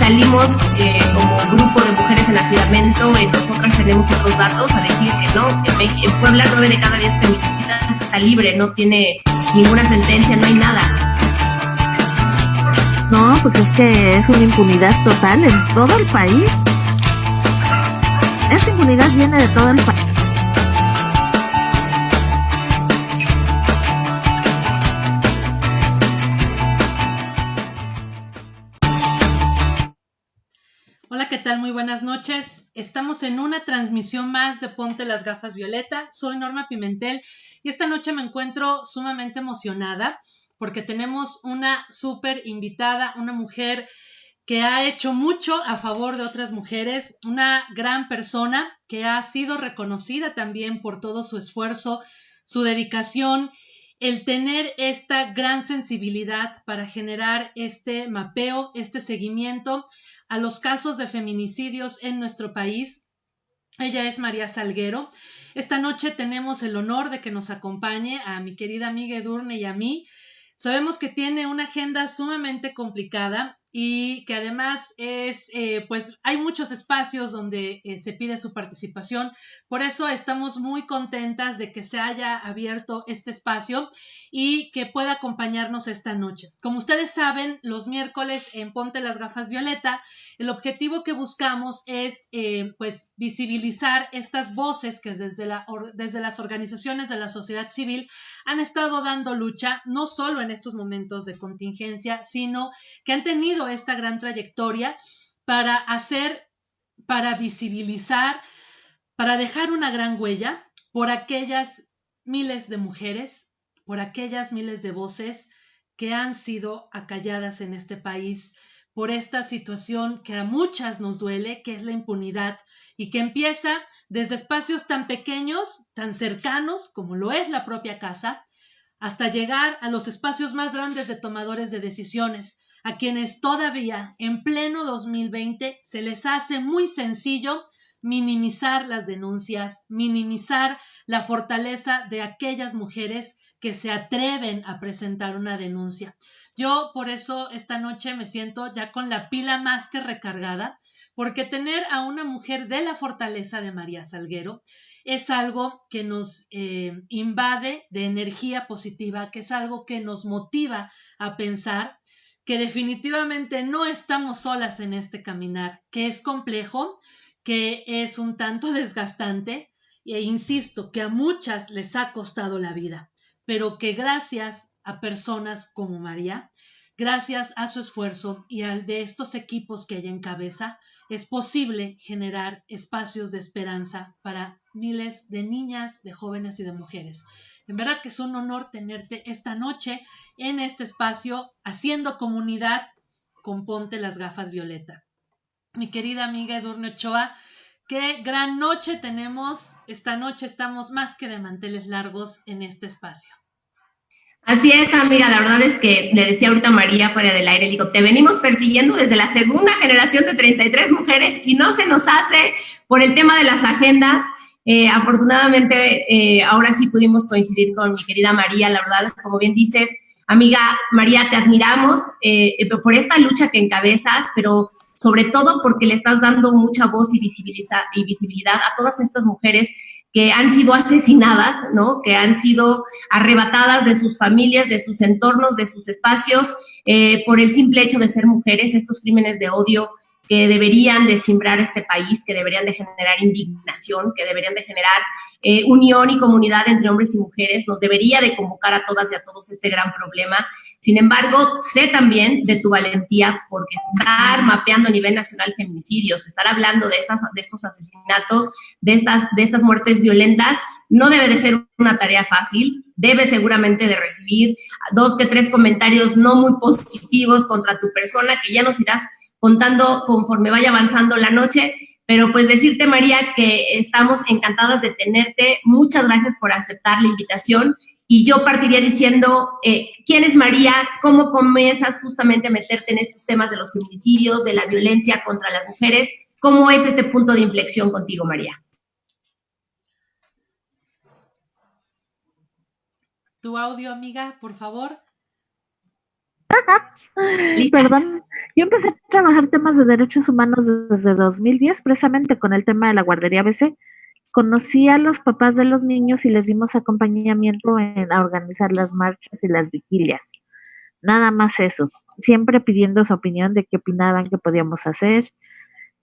salimos como grupo de mujeres en afiliamiento, nosotras tenemos otros datos a decir que no, en Puebla 9 de cada 10 feminicidas está libre, no tiene ninguna sentencia, no hay nada. No, pues es que es una impunidad total en todo el país. Esta impunidad viene de todo el país. Hola, ¿qué tal? Muy buenas noches. Estamos en una transmisión más de Ponte las Gafas Violeta. Soy Norma Pimentel y esta noche me encuentro sumamente emocionada porque tenemos una súper invitada, una mujer que ha hecho mucho a favor de otras mujeres, una gran persona que ha sido reconocida también por todo su esfuerzo, su dedicación, el tener esta gran sensibilidad para generar este mapeo, este seguimiento a los casos de feminicidios en nuestro país. Ella es María Salguero. Esta noche tenemos el honor de que nos acompañe a mi querida amiga Edurne y a mí. Sabemos que tiene una agenda sumamente complicada y que además pues hay muchos espacios donde se pide su participación. Por eso estamos muy contentas de que se haya abierto este espacio y que pueda acompañarnos esta noche. Como ustedes saben, los miércoles en Ponte las Gafas Violeta, el objetivo que buscamos es pues visibilizar estas voces que desde las organizaciones de la sociedad civil han estado dando lucha, no solo en estos momentos de contingencia, sino que han tenido esta gran trayectoria para visibilizar, para dejar una gran huella por aquellas miles de mujeres, por aquellas miles de voces que han sido acalladas en este país por esta situación que a muchas nos duele, que es la impunidad y que empieza desde espacios tan pequeños, tan cercanos como lo es la propia casa, hasta llegar a los espacios más grandes de tomadores de decisiones, a quienes todavía en pleno 2020 se les hace muy sencillo minimizar las denuncias, minimizar la fortaleza de aquellas mujeres que se atreven a presentar una denuncia. Yo por eso esta noche me siento ya con la pila más que recargada, porque tener a una mujer de la fortaleza de María Salguero es algo que nos invade de energía positiva, que es algo que nos motiva a pensar que definitivamente no estamos solas en este caminar, que es complejo, que es un tanto desgastante e insisto que a muchas les ha costado la vida, pero que gracias a personas como María, gracias a su esfuerzo y al de estos equipos que ella encabeza, es posible generar espacios de esperanza para miles de niñas, de jóvenes y de mujeres. En verdad que es un honor tenerte esta noche en este espacio haciendo comunidad con Ponte las Gafas Violeta. Mi querida amiga Edurne Ochoa, qué gran noche tenemos. Esta noche estamos más que de manteles largos en este espacio. Así es, amiga, la verdad es que le decía ahorita a María fuera del aire, digo, te venimos persiguiendo desde la segunda generación de 33 mujeres y no se nos hace por el tema de las agendas. Afortunadamente, ahora sí pudimos coincidir con mi querida María, la verdad, como bien dices, amiga María, te admiramos por esta lucha que encabezas, pero sobre todo porque le estás dando mucha voz y visibilidad a todas estas mujeres que han sido asesinadas, ¿no? Que han sido arrebatadas de sus familias, de sus entornos, de sus espacios, por el simple hecho de ser mujeres, estos crímenes de odio que deberían de simbrar este país, que deberían de generar indignación, que deberían de generar unión y comunidad entre hombres y mujeres, nos debería de convocar a todas y a todos este gran problema. Sin embargo, sé también de tu valentía porque estar mapeando a nivel nacional feminicidios, estar hablando de estos asesinatos, de estas muertes violentas, no debe de ser una tarea fácil, debe seguramente de recibir 2 que 3 comentarios no muy positivos contra tu persona, que ya nos irás contando conforme vaya avanzando la noche, pero pues decirte, María, que estamos encantadas de tenerte, muchas gracias por aceptar la invitación, y yo partiría diciendo, ¿quién es María? ¿Cómo comienzas justamente a meterte en estos temas de los feminicidios, de la violencia contra las mujeres? ¿Cómo es este punto de inflexión contigo, María? Tu audio, amiga, por favor. Perdón, Yo empecé a trabajar temas de derechos humanos desde 2010, precisamente con el tema de la guardería ABC. Conocí a los papás de los niños y les dimos acompañamiento a organizar las marchas y las vigilias. Nada más eso, siempre pidiendo su opinión de qué opinaban, qué podíamos hacer.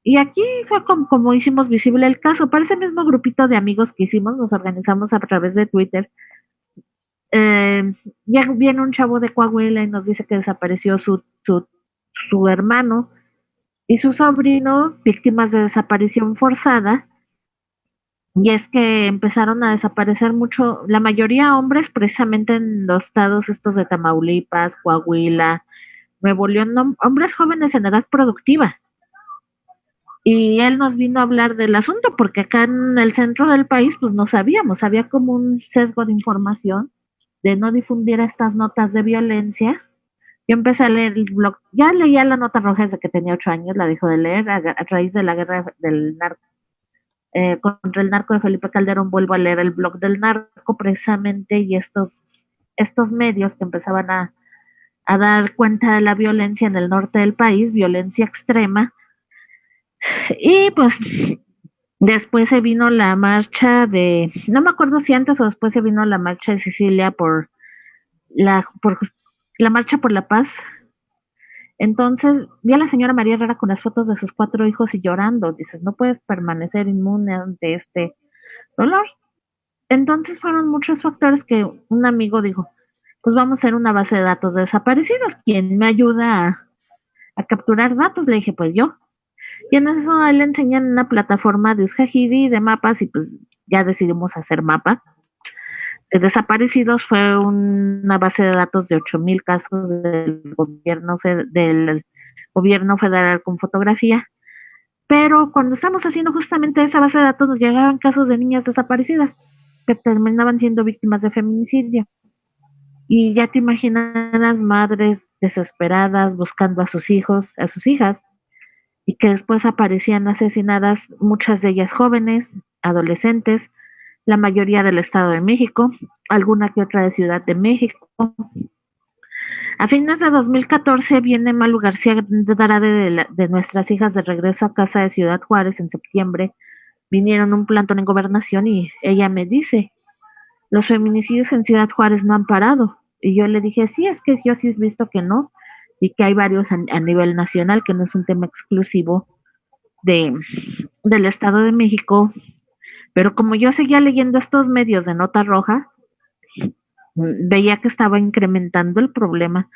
Y aquí fue como hicimos visible el caso. Para ese mismo grupito de amigos que hicimos, nos organizamos a través de Twitter. Ya viene un chavo de Coahuila y nos dice que desapareció su hermano y su sobrino, víctimas de desaparición forzada. Y es que empezaron a desaparecer mucho, la mayoría hombres, precisamente en los estados estos de Tamaulipas, Coahuila, Nuevo León, hombres jóvenes en edad productiva. Y él nos vino a hablar del asunto, porque acá en el centro del país, pues no sabíamos, había como un sesgo de información de no difundir estas notas de violencia. Yo empecé a leer el blog, ya leía la nota roja desde que tenía 8 años, la dejo de leer a raíz de la guerra del narco. Contra el narco de Felipe Calderón, vuelvo a leer el blog del narco precisamente, y estos medios que empezaban a dar cuenta de la violencia en el norte del país, violencia extrema. Y pues después se vino la marcha de, no me acuerdo si antes o después se vino la marcha de Sicilia por la marcha por la paz. Entonces vi a la señora María Herrera con las fotos de sus 4 hijos y llorando. Dices, no puedes permanecer inmune ante este dolor. Entonces fueron muchos factores que un amigo dijo, pues vamos a hacer una base de datos de desaparecidos. ¿Quién me ayuda a capturar datos? Le dije, pues yo. Y en eso a él le enseñan una plataforma de Usjahidi de mapas, y pues ya decidimos hacer mapa. De desaparecidos fue una base de datos de 8,000 casos del gobierno federal con fotografía. Pero cuando estamos haciendo justamente esa base de datos, nos llegaban casos de niñas desaparecidas que terminaban siendo víctimas de feminicidio. Y ya te imaginarás, madres desesperadas buscando a sus hijos, a sus hijas, y que después aparecían asesinadas, muchas de ellas jóvenes, adolescentes, la mayoría del Estado de México, alguna que otra de Ciudad de México. A fines de 2014 viene Malu García de nuestras hijas de regreso a casa de Ciudad Juárez en septiembre. Vinieron un plantón en Gobernación y ella me dice, los feminicidios en Ciudad Juárez no han parado. Y yo le dije, sí, es que yo sí he visto que no, y que hay varios a nivel nacional, que no es un tema exclusivo del Estado de México. Pero como yo seguía leyendo estos medios de nota roja, veía que estaba incrementando el problema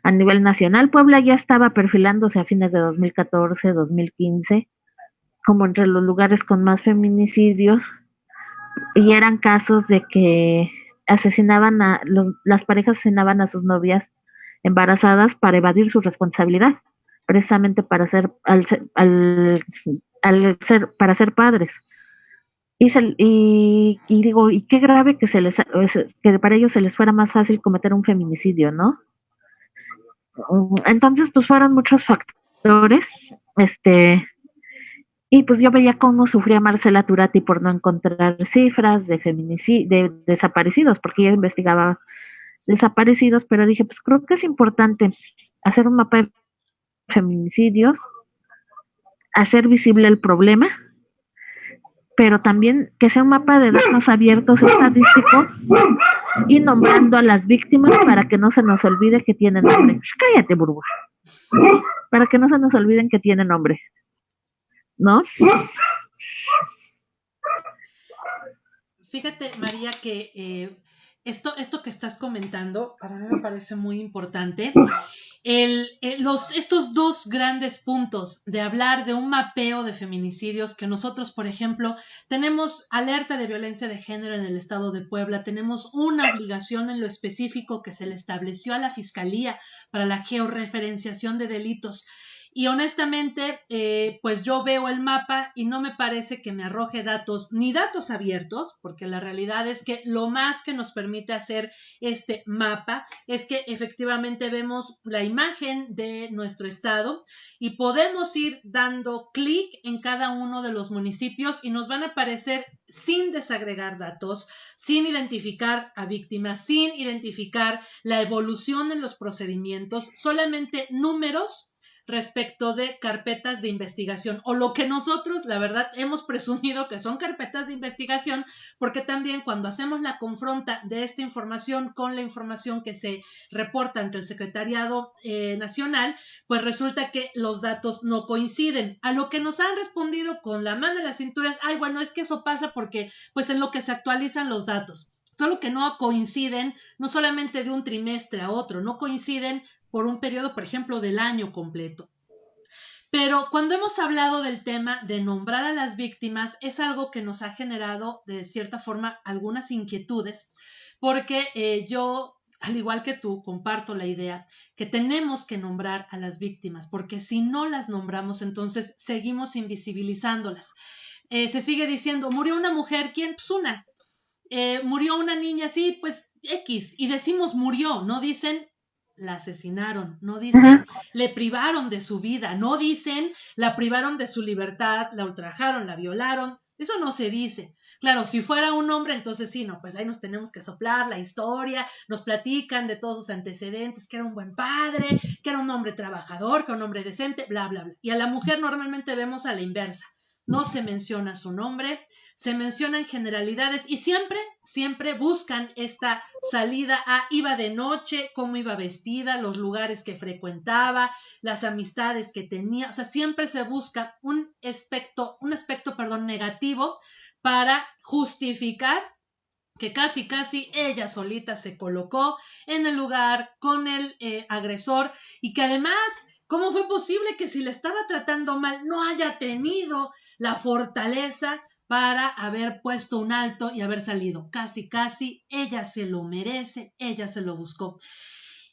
a nivel nacional. Puebla ya estaba perfilándose a fines de 2014, 2015, como entre los lugares con más feminicidios, y eran casos de que las parejas asesinaban a sus novias embarazadas para evadir su responsabilidad, precisamente para ser padres. Y digo, y qué grave que que para ellos se les fuera más fácil cometer un feminicidio, ¿no? Entonces, pues fueron muchos factores, y pues yo veía cómo sufría Marcela Turati por no encontrar cifras de desaparecidos, porque ella investigaba desaparecidos, pero dije, pues creo que es importante hacer un mapa de feminicidios, hacer visible el problema, pero también que sea un mapa de datos abiertos, estadístico, y nombrando a las víctimas para que no se nos olvide que tienen nombre. Cállate, burbuja. Para que no se nos olviden que tienen nombre, ¿no? Fíjate, María, que esto que estás comentando para mí me parece muy importante. Estos dos grandes puntos de hablar de un mapeo de feminicidios, que nosotros, por ejemplo, tenemos alerta de violencia de género en el estado de Puebla, tenemos una obligación en lo específico que se le estableció a la Fiscalía para la georreferenciación de delitos. Y honestamente, pues yo veo el mapa y no me parece que me arroje datos, ni datos abiertos, porque la realidad es que lo más que nos permite hacer este mapa es que efectivamente vemos la imagen de nuestro estado y podemos ir dando clic en cada uno de los municipios y nos van a aparecer sin desagregar datos, sin identificar a víctimas, sin identificar la evolución en los procedimientos, solamente números respecto de carpetas de investigación, o lo que nosotros, la verdad, hemos presumido que son carpetas de investigación, porque también cuando hacemos la confronta de esta información con la información que se reporta ante el Secretariado Nacional, pues resulta que los datos no coinciden. A lo que nos han respondido con la mano en la cintura es, ay, bueno, es que eso pasa porque pues en lo que se actualizan los datos, solo que no coinciden, no solamente de un trimestre a otro, no coinciden por un periodo, por ejemplo, del año completo. Pero cuando hemos hablado del tema de nombrar a las víctimas, es algo que nos ha generado de cierta forma algunas inquietudes, porque yo, al igual que tú, comparto la idea que tenemos que nombrar a las víctimas, porque si no las nombramos, entonces seguimos invisibilizándolas. Se sigue diciendo, murió una mujer, ¿quién? Pues una. Murió una niña, sí, pues X, y decimos murió, no dicen la asesinaron, no dicen le privaron de su vida, no dicen la privaron de su libertad, la ultrajaron, la violaron, eso no se dice. Claro, si fuera un hombre, entonces sí, no, pues ahí nos tenemos que soplar la historia, nos platican de todos sus antecedentes, que era un buen padre, que era un hombre trabajador, que era un hombre decente, bla, bla, bla. Y a la mujer normalmente vemos a la inversa. No se menciona su nombre, se mencionan generalidades y siempre buscan esta salida a iba de noche, cómo iba vestida, los lugares que frecuentaba, las amistades que tenía. O sea, siempre se busca un aspecto, negativo para justificar que casi ella solita se colocó en el lugar con el agresor y que además, ¿cómo fue posible que si le estaba tratando mal no haya tenido la fortaleza para haber puesto un alto y haber salido? Casi ella se lo merece, ella se lo buscó.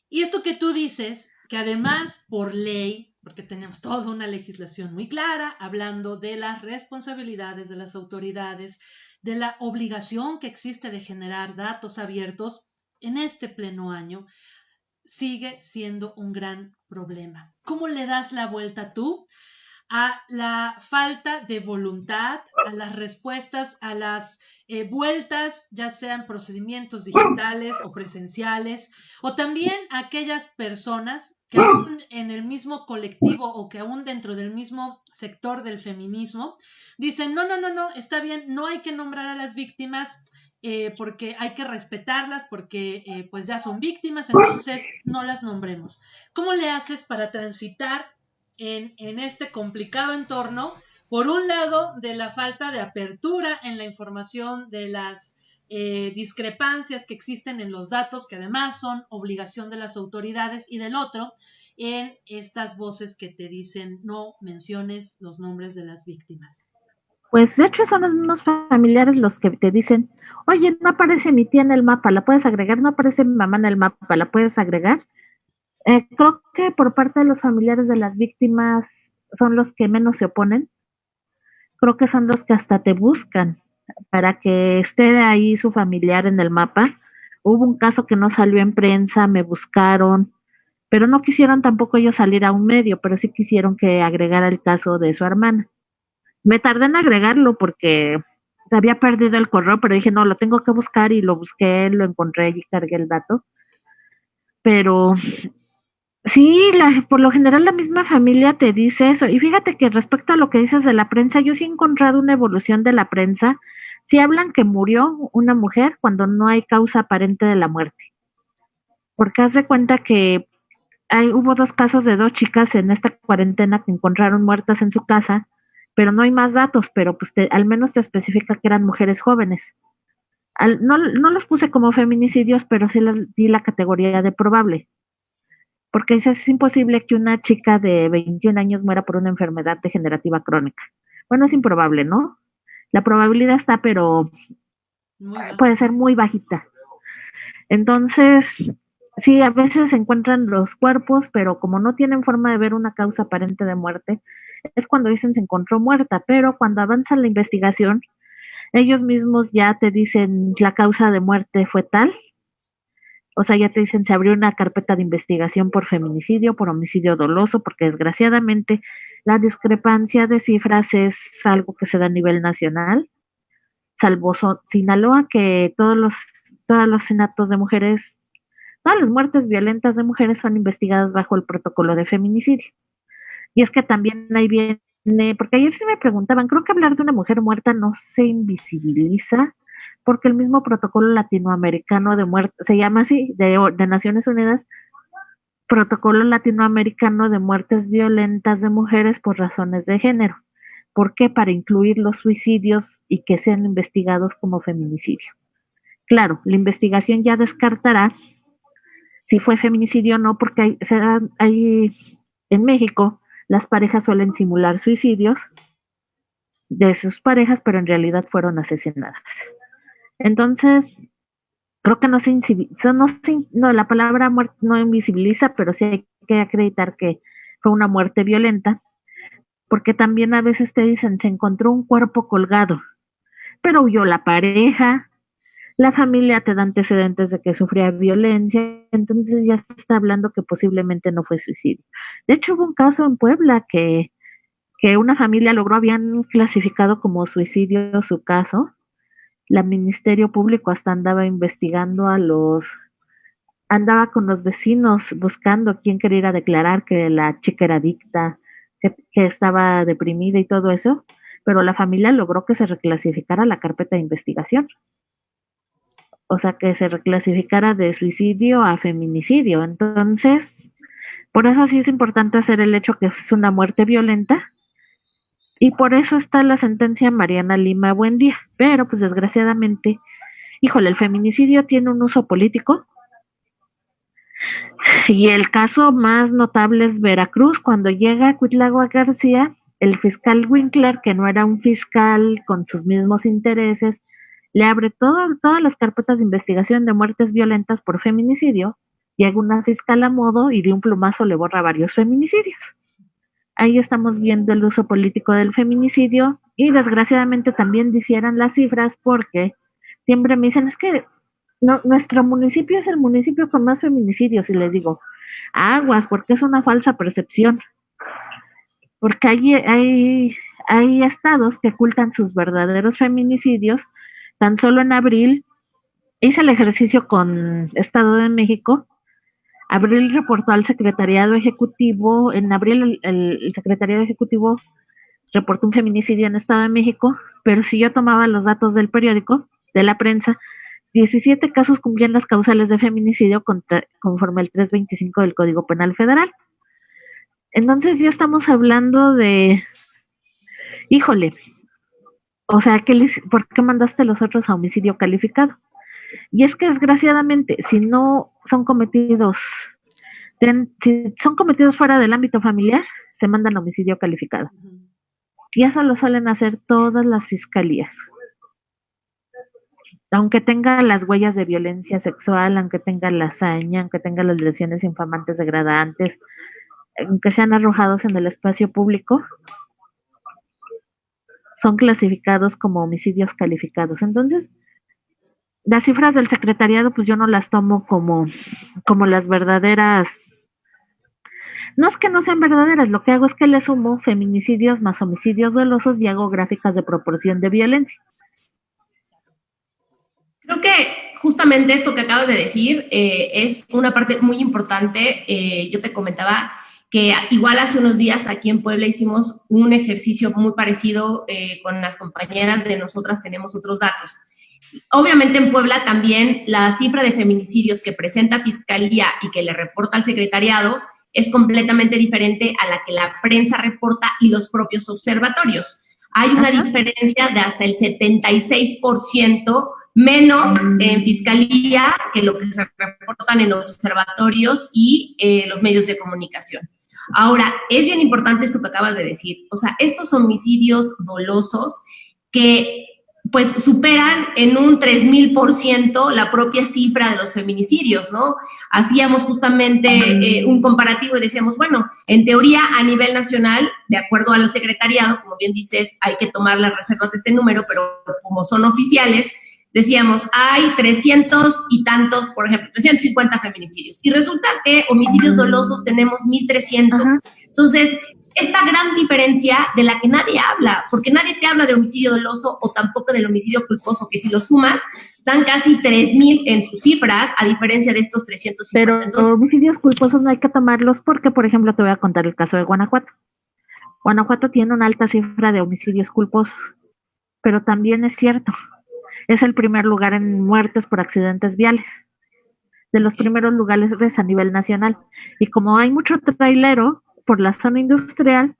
Y esto que tú dices, que además por ley, porque tenemos toda una legislación muy clara hablando de las responsabilidades de las autoridades, de la obligación que existe de generar datos abiertos, en este pleno año sigue siendo un gran problema. ¿Cómo le das la vuelta tú a la falta de voluntad, a las respuestas, a las vueltas, ya sean procedimientos digitales o presenciales, o también a aquellas personas que aún en el mismo colectivo o que aún dentro del mismo sector del feminismo dicen, no, está bien, no hay que nombrar a las víctimas porque hay que respetarlas, porque pues ya son víctimas, entonces no las nombremos. ¿Cómo le haces para transitar en este complicado entorno, por un lado, de la falta de apertura en la información, de las discrepancias que existen en los datos, que además son obligación de las autoridades, y del otro, en estas voces que te dicen no menciones los nombres de las víctimas? Pues de hecho son los mismos familiares los que te dicen, oye, no aparece mi tía en el mapa, ¿la puedes agregar? No aparece mi mamá en el mapa, ¿la puedes agregar? Creo que por parte de los familiares de las víctimas son los que menos se oponen. Creo que son los que hasta te buscan para que esté ahí su familiar en el mapa. Hubo un caso que no salió en prensa, me buscaron, pero no quisieron tampoco ellos salir a un medio, pero sí quisieron que agregara el caso de su hermana. Me tardé en agregarlo porque había perdido el correo, pero dije, no, lo tengo que buscar, y lo busqué, lo encontré y cargué el dato. Pero sí, por lo general la misma familia te dice eso. Y fíjate que respecto a lo que dices de la prensa, yo sí he encontrado una evolución de la prensa. Sí hablan que murió una mujer cuando no hay causa aparente de la muerte. Porque haz de cuenta que hubo 2 casos de 2 chicas en esta cuarentena que encontraron muertas en su casa, pero no hay más datos, pero pues al menos te especifica que eran mujeres jóvenes. No los puse como feminicidios, pero sí les di la categoría de probable. Porque es imposible que una chica de 21 años muera por una enfermedad degenerativa crónica. Bueno, es improbable, ¿no? La probabilidad está, pero puede ser muy bajita. Entonces, sí, a veces se encuentran los cuerpos, pero como no tienen forma de ver una causa aparente de muerte, es cuando dicen se encontró muerta, pero cuando avanza la investigación, ellos mismos ya te dicen la causa de muerte fue tal. O sea, ya te dicen, se abrió una carpeta de investigación por feminicidio, por homicidio doloso, porque desgraciadamente la discrepancia de cifras es algo que se da a nivel nacional, salvo Sinaloa, que todos los asesinatos de mujeres, todas las muertes violentas de mujeres son investigadas bajo el protocolo de feminicidio. Y es que también ahí viene, porque ayer sí me preguntaban, creo que hablar de una mujer muerta no se invisibiliza, porque el mismo protocolo latinoamericano de muerte, se llama así, de Naciones Unidas, protocolo latinoamericano de muertes violentas de mujeres por razones de género. ¿Por qué? Para incluir los suicidios y que sean investigados como feminicidio. Claro, la investigación ya descartará si fue feminicidio o no, porque hay en México las parejas suelen simular suicidios de sus parejas, pero en realidad fueron asesinadas. Entonces, creo que no, la palabra muerte no invisibiliza, pero sí hay que acreditar que fue una muerte violenta, porque también a veces te dicen, se encontró un cuerpo colgado, pero huyó la pareja, la familia te da antecedentes de que sufría violencia, entonces ya se está hablando que posiblemente no fue suicidio. De hecho, hubo un caso en Puebla que una familia habían clasificado como suicidio su caso. La Ministerio Público hasta andaba investigando andaba con los vecinos buscando quién quería ir a declarar que la chica era adicta, que estaba deprimida y todo eso, pero la familia logró que se reclasificara la carpeta de investigación. O sea, que se reclasificara de suicidio a feminicidio. Entonces, por eso sí es importante hacer el hecho que es una muerte violenta, y por eso está la sentencia Mariana Lima Buendía. Pero, pues desgraciadamente, híjole, el feminicidio tiene un uso político. Y el caso más notable es Veracruz, cuando llega Cuitlagua García, el fiscal Winkler, que no era un fiscal con sus mismos intereses, le abre todas las carpetas de investigación de muertes violentas por feminicidio, llega una fiscal a modo y de un plumazo le borra varios feminicidios. Ahí estamos viendo el uso político del feminicidio, y desgraciadamente también difieran las cifras, porque siempre me dicen, es que no, nuestro municipio es el municipio con más feminicidios, y les digo, aguas, porque es una falsa percepción, porque hay estados que ocultan sus verdaderos feminicidios. Tan solo en abril hice el ejercicio con Estado de México. Abril reportó al Secretariado Ejecutivo, en abril el Secretariado Ejecutivo reportó un feminicidio en Estado de México, pero si yo tomaba los datos del periódico, de la prensa, 17 casos cumplían las causales de feminicidio conforme al 325 del Código Penal Federal. Entonces ya estamos hablando de, híjole, o sea, ¿por qué mandaste los otros a homicidio calificado? Y es que desgraciadamente, si son cometidos fuera del ámbito familiar, se mandan a homicidio calificado. Y eso lo suelen hacer todas las fiscalías. Aunque tenga las huellas de violencia sexual, aunque tenga la hazaña, aunque tenga las lesiones infamantes degradantes, aunque sean arrojados en el espacio público, son clasificados como homicidios calificados. Entonces, las cifras del secretariado, pues yo no las tomo como las verdaderas. No es que no sean verdaderas, lo que hago es que le sumo feminicidios más homicidios dolosos y hago gráficas de proporción de violencia. Creo que justamente esto que acabas de decir es una parte muy importante. Yo te comentaba que igual hace unos días aquí en Puebla hicimos un ejercicio muy parecido con las compañeras de Nosotras Tenemos Otros Datos. Obviamente en Puebla también la cifra de feminicidios que presenta Fiscalía y que le reporta al secretariado es completamente diferente a la que la prensa reporta y los propios observatorios. Hay una diferencia de hasta el 76% menos en Fiscalía que lo que se reportan en observatorios y los medios de comunicación. Ahora, es bien importante esto que acabas de decir. O sea, estos homicidios dolosos que pues superan en un 3000% la propia cifra de los feminicidios, ¿no? Hacíamos justamente un comparativo y decíamos, bueno, en teoría a nivel nacional, de acuerdo a los secretariados, como bien dices, hay que tomar las reservas de este número, pero como son oficiales, decíamos, hay 300 y tantos, por ejemplo, 350 feminicidios. Y resulta que homicidios dolosos tenemos 1300. Entonces, esta gran diferencia de la que nadie habla, porque nadie te habla de homicidio doloso o tampoco del homicidio culposo, que si lo sumas, dan casi 3000 en sus cifras, a diferencia de estos 350. Pero entonces, homicidios culposos no hay que tomarlos porque, por ejemplo, te voy a contar el caso de Guanajuato. Guanajuato tiene una alta cifra de homicidios culposos, pero también es cierto, es el primer lugar en muertes por accidentes viales, de los primeros lugares a nivel nacional. Y como hay mucho trailero por la zona industrial,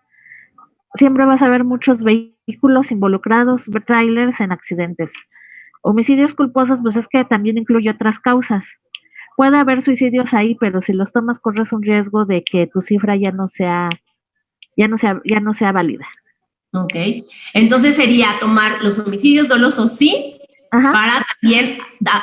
siempre vas a ver muchos vehículos involucrados, trailers en accidentes. Homicidios culposos, pues es que también incluye otras causas. Puede haber suicidios ahí, pero si los tomas corres un riesgo de que tu cifra ya no sea válida. Ok. Entonces sería tomar los homicidios dolosos, sí, Ajá. para también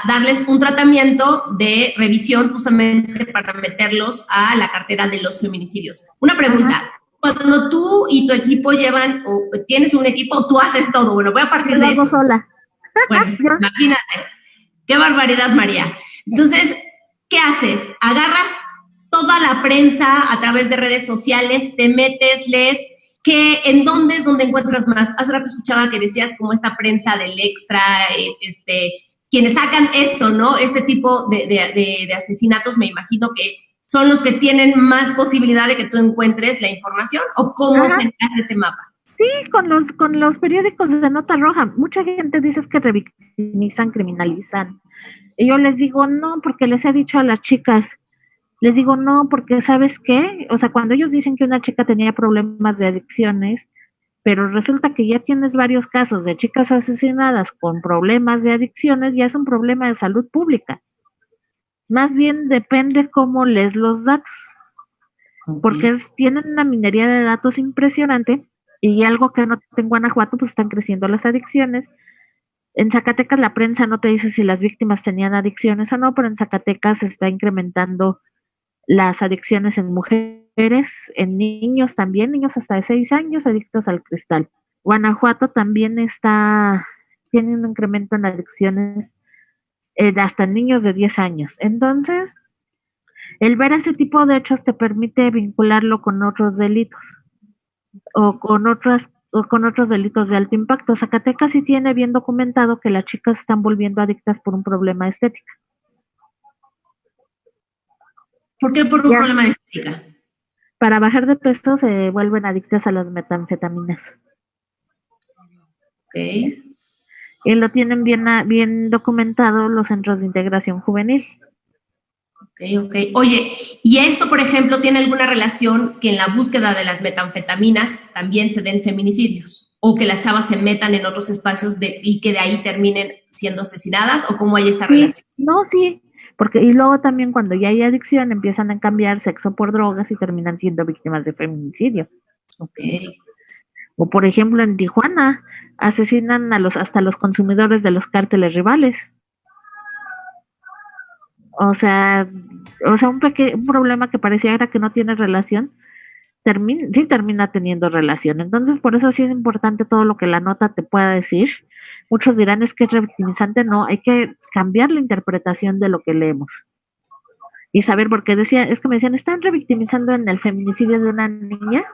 darles un tratamiento de revisión justamente para meterlos a la cartera de los feminicidios. Una pregunta. Ajá. Cuando tú y tu equipo llevan, o tienes un equipo, tú haces todo. Bueno, voy a partir de eso. Sola. Bueno, imagínate. Qué barbaridad, María. Entonces, ¿qué haces? Agarras toda la prensa a través de redes sociales, te metes, lees, ¿en dónde es donde encuentras más? Hace rato escuchaba que decías como esta prensa del Extra, quienes sacan esto, ¿no? Este tipo de asesinatos, me imagino que son los que tienen más posibilidad de que tú encuentres la información, ¿o cómo generas este mapa? Sí, con los periódicos de nota roja. Mucha gente dice que revictimizan, criminalizan. Y yo les digo, no, porque les he dicho a las chicas, les digo, no, porque ¿sabes qué? O sea, cuando ellos dicen que una chica tenía problemas de adicciones, pero resulta que ya tienes varios casos de chicas asesinadas con problemas de adicciones, ya es un problema de salud pública. Más bien depende cómo lees los datos, porque tienen una minería de datos impresionante, y algo que no en Guanajuato, pues están creciendo las adicciones. En Zacatecas la prensa no te dice si las víctimas tenían adicciones o no, pero en Zacatecas se está incrementando las adicciones en mujeres, en niños también, niños hasta de 6 años adictos al cristal. Guanajuato también tiene un incremento en adicciones hasta niños de 10 años. Entonces, el ver ese tipo de hechos te permite vincularlo con otros delitos o con otros delitos de alto impacto. Zacatecas sí tiene bien documentado que las chicas se están volviendo adictas por un problema de estética. ¿Por qué por un problema de estética? Para bajar de peso se vuelven adictas a las metanfetaminas. Ok. Y lo tienen bien documentado los centros de integración juvenil. Ok. Oye, ¿y esto, por ejemplo, tiene alguna relación que en la búsqueda de las metanfetaminas también se den feminicidios? ¿O que las chavas se metan en otros espacios y que de ahí terminen siendo asesinadas? ¿O cómo hay esta relación? No, sí, porque y luego también cuando ya hay adicción empiezan a cambiar sexo por drogas y terminan siendo víctimas de feminicidio. Ok. O por ejemplo en Tijuana asesinan hasta los consumidores de los cárteles rivales. O sea un problema que pareciera que no tiene relación, sí termina teniendo relación. Entonces, por eso sí es importante todo lo que la nota te pueda decir. Muchos dirán es que es revictimizante, no, hay que cambiar la interpretación de lo que leemos. Y saber, porque me decían, están revictimizando en el feminicidio de una niña,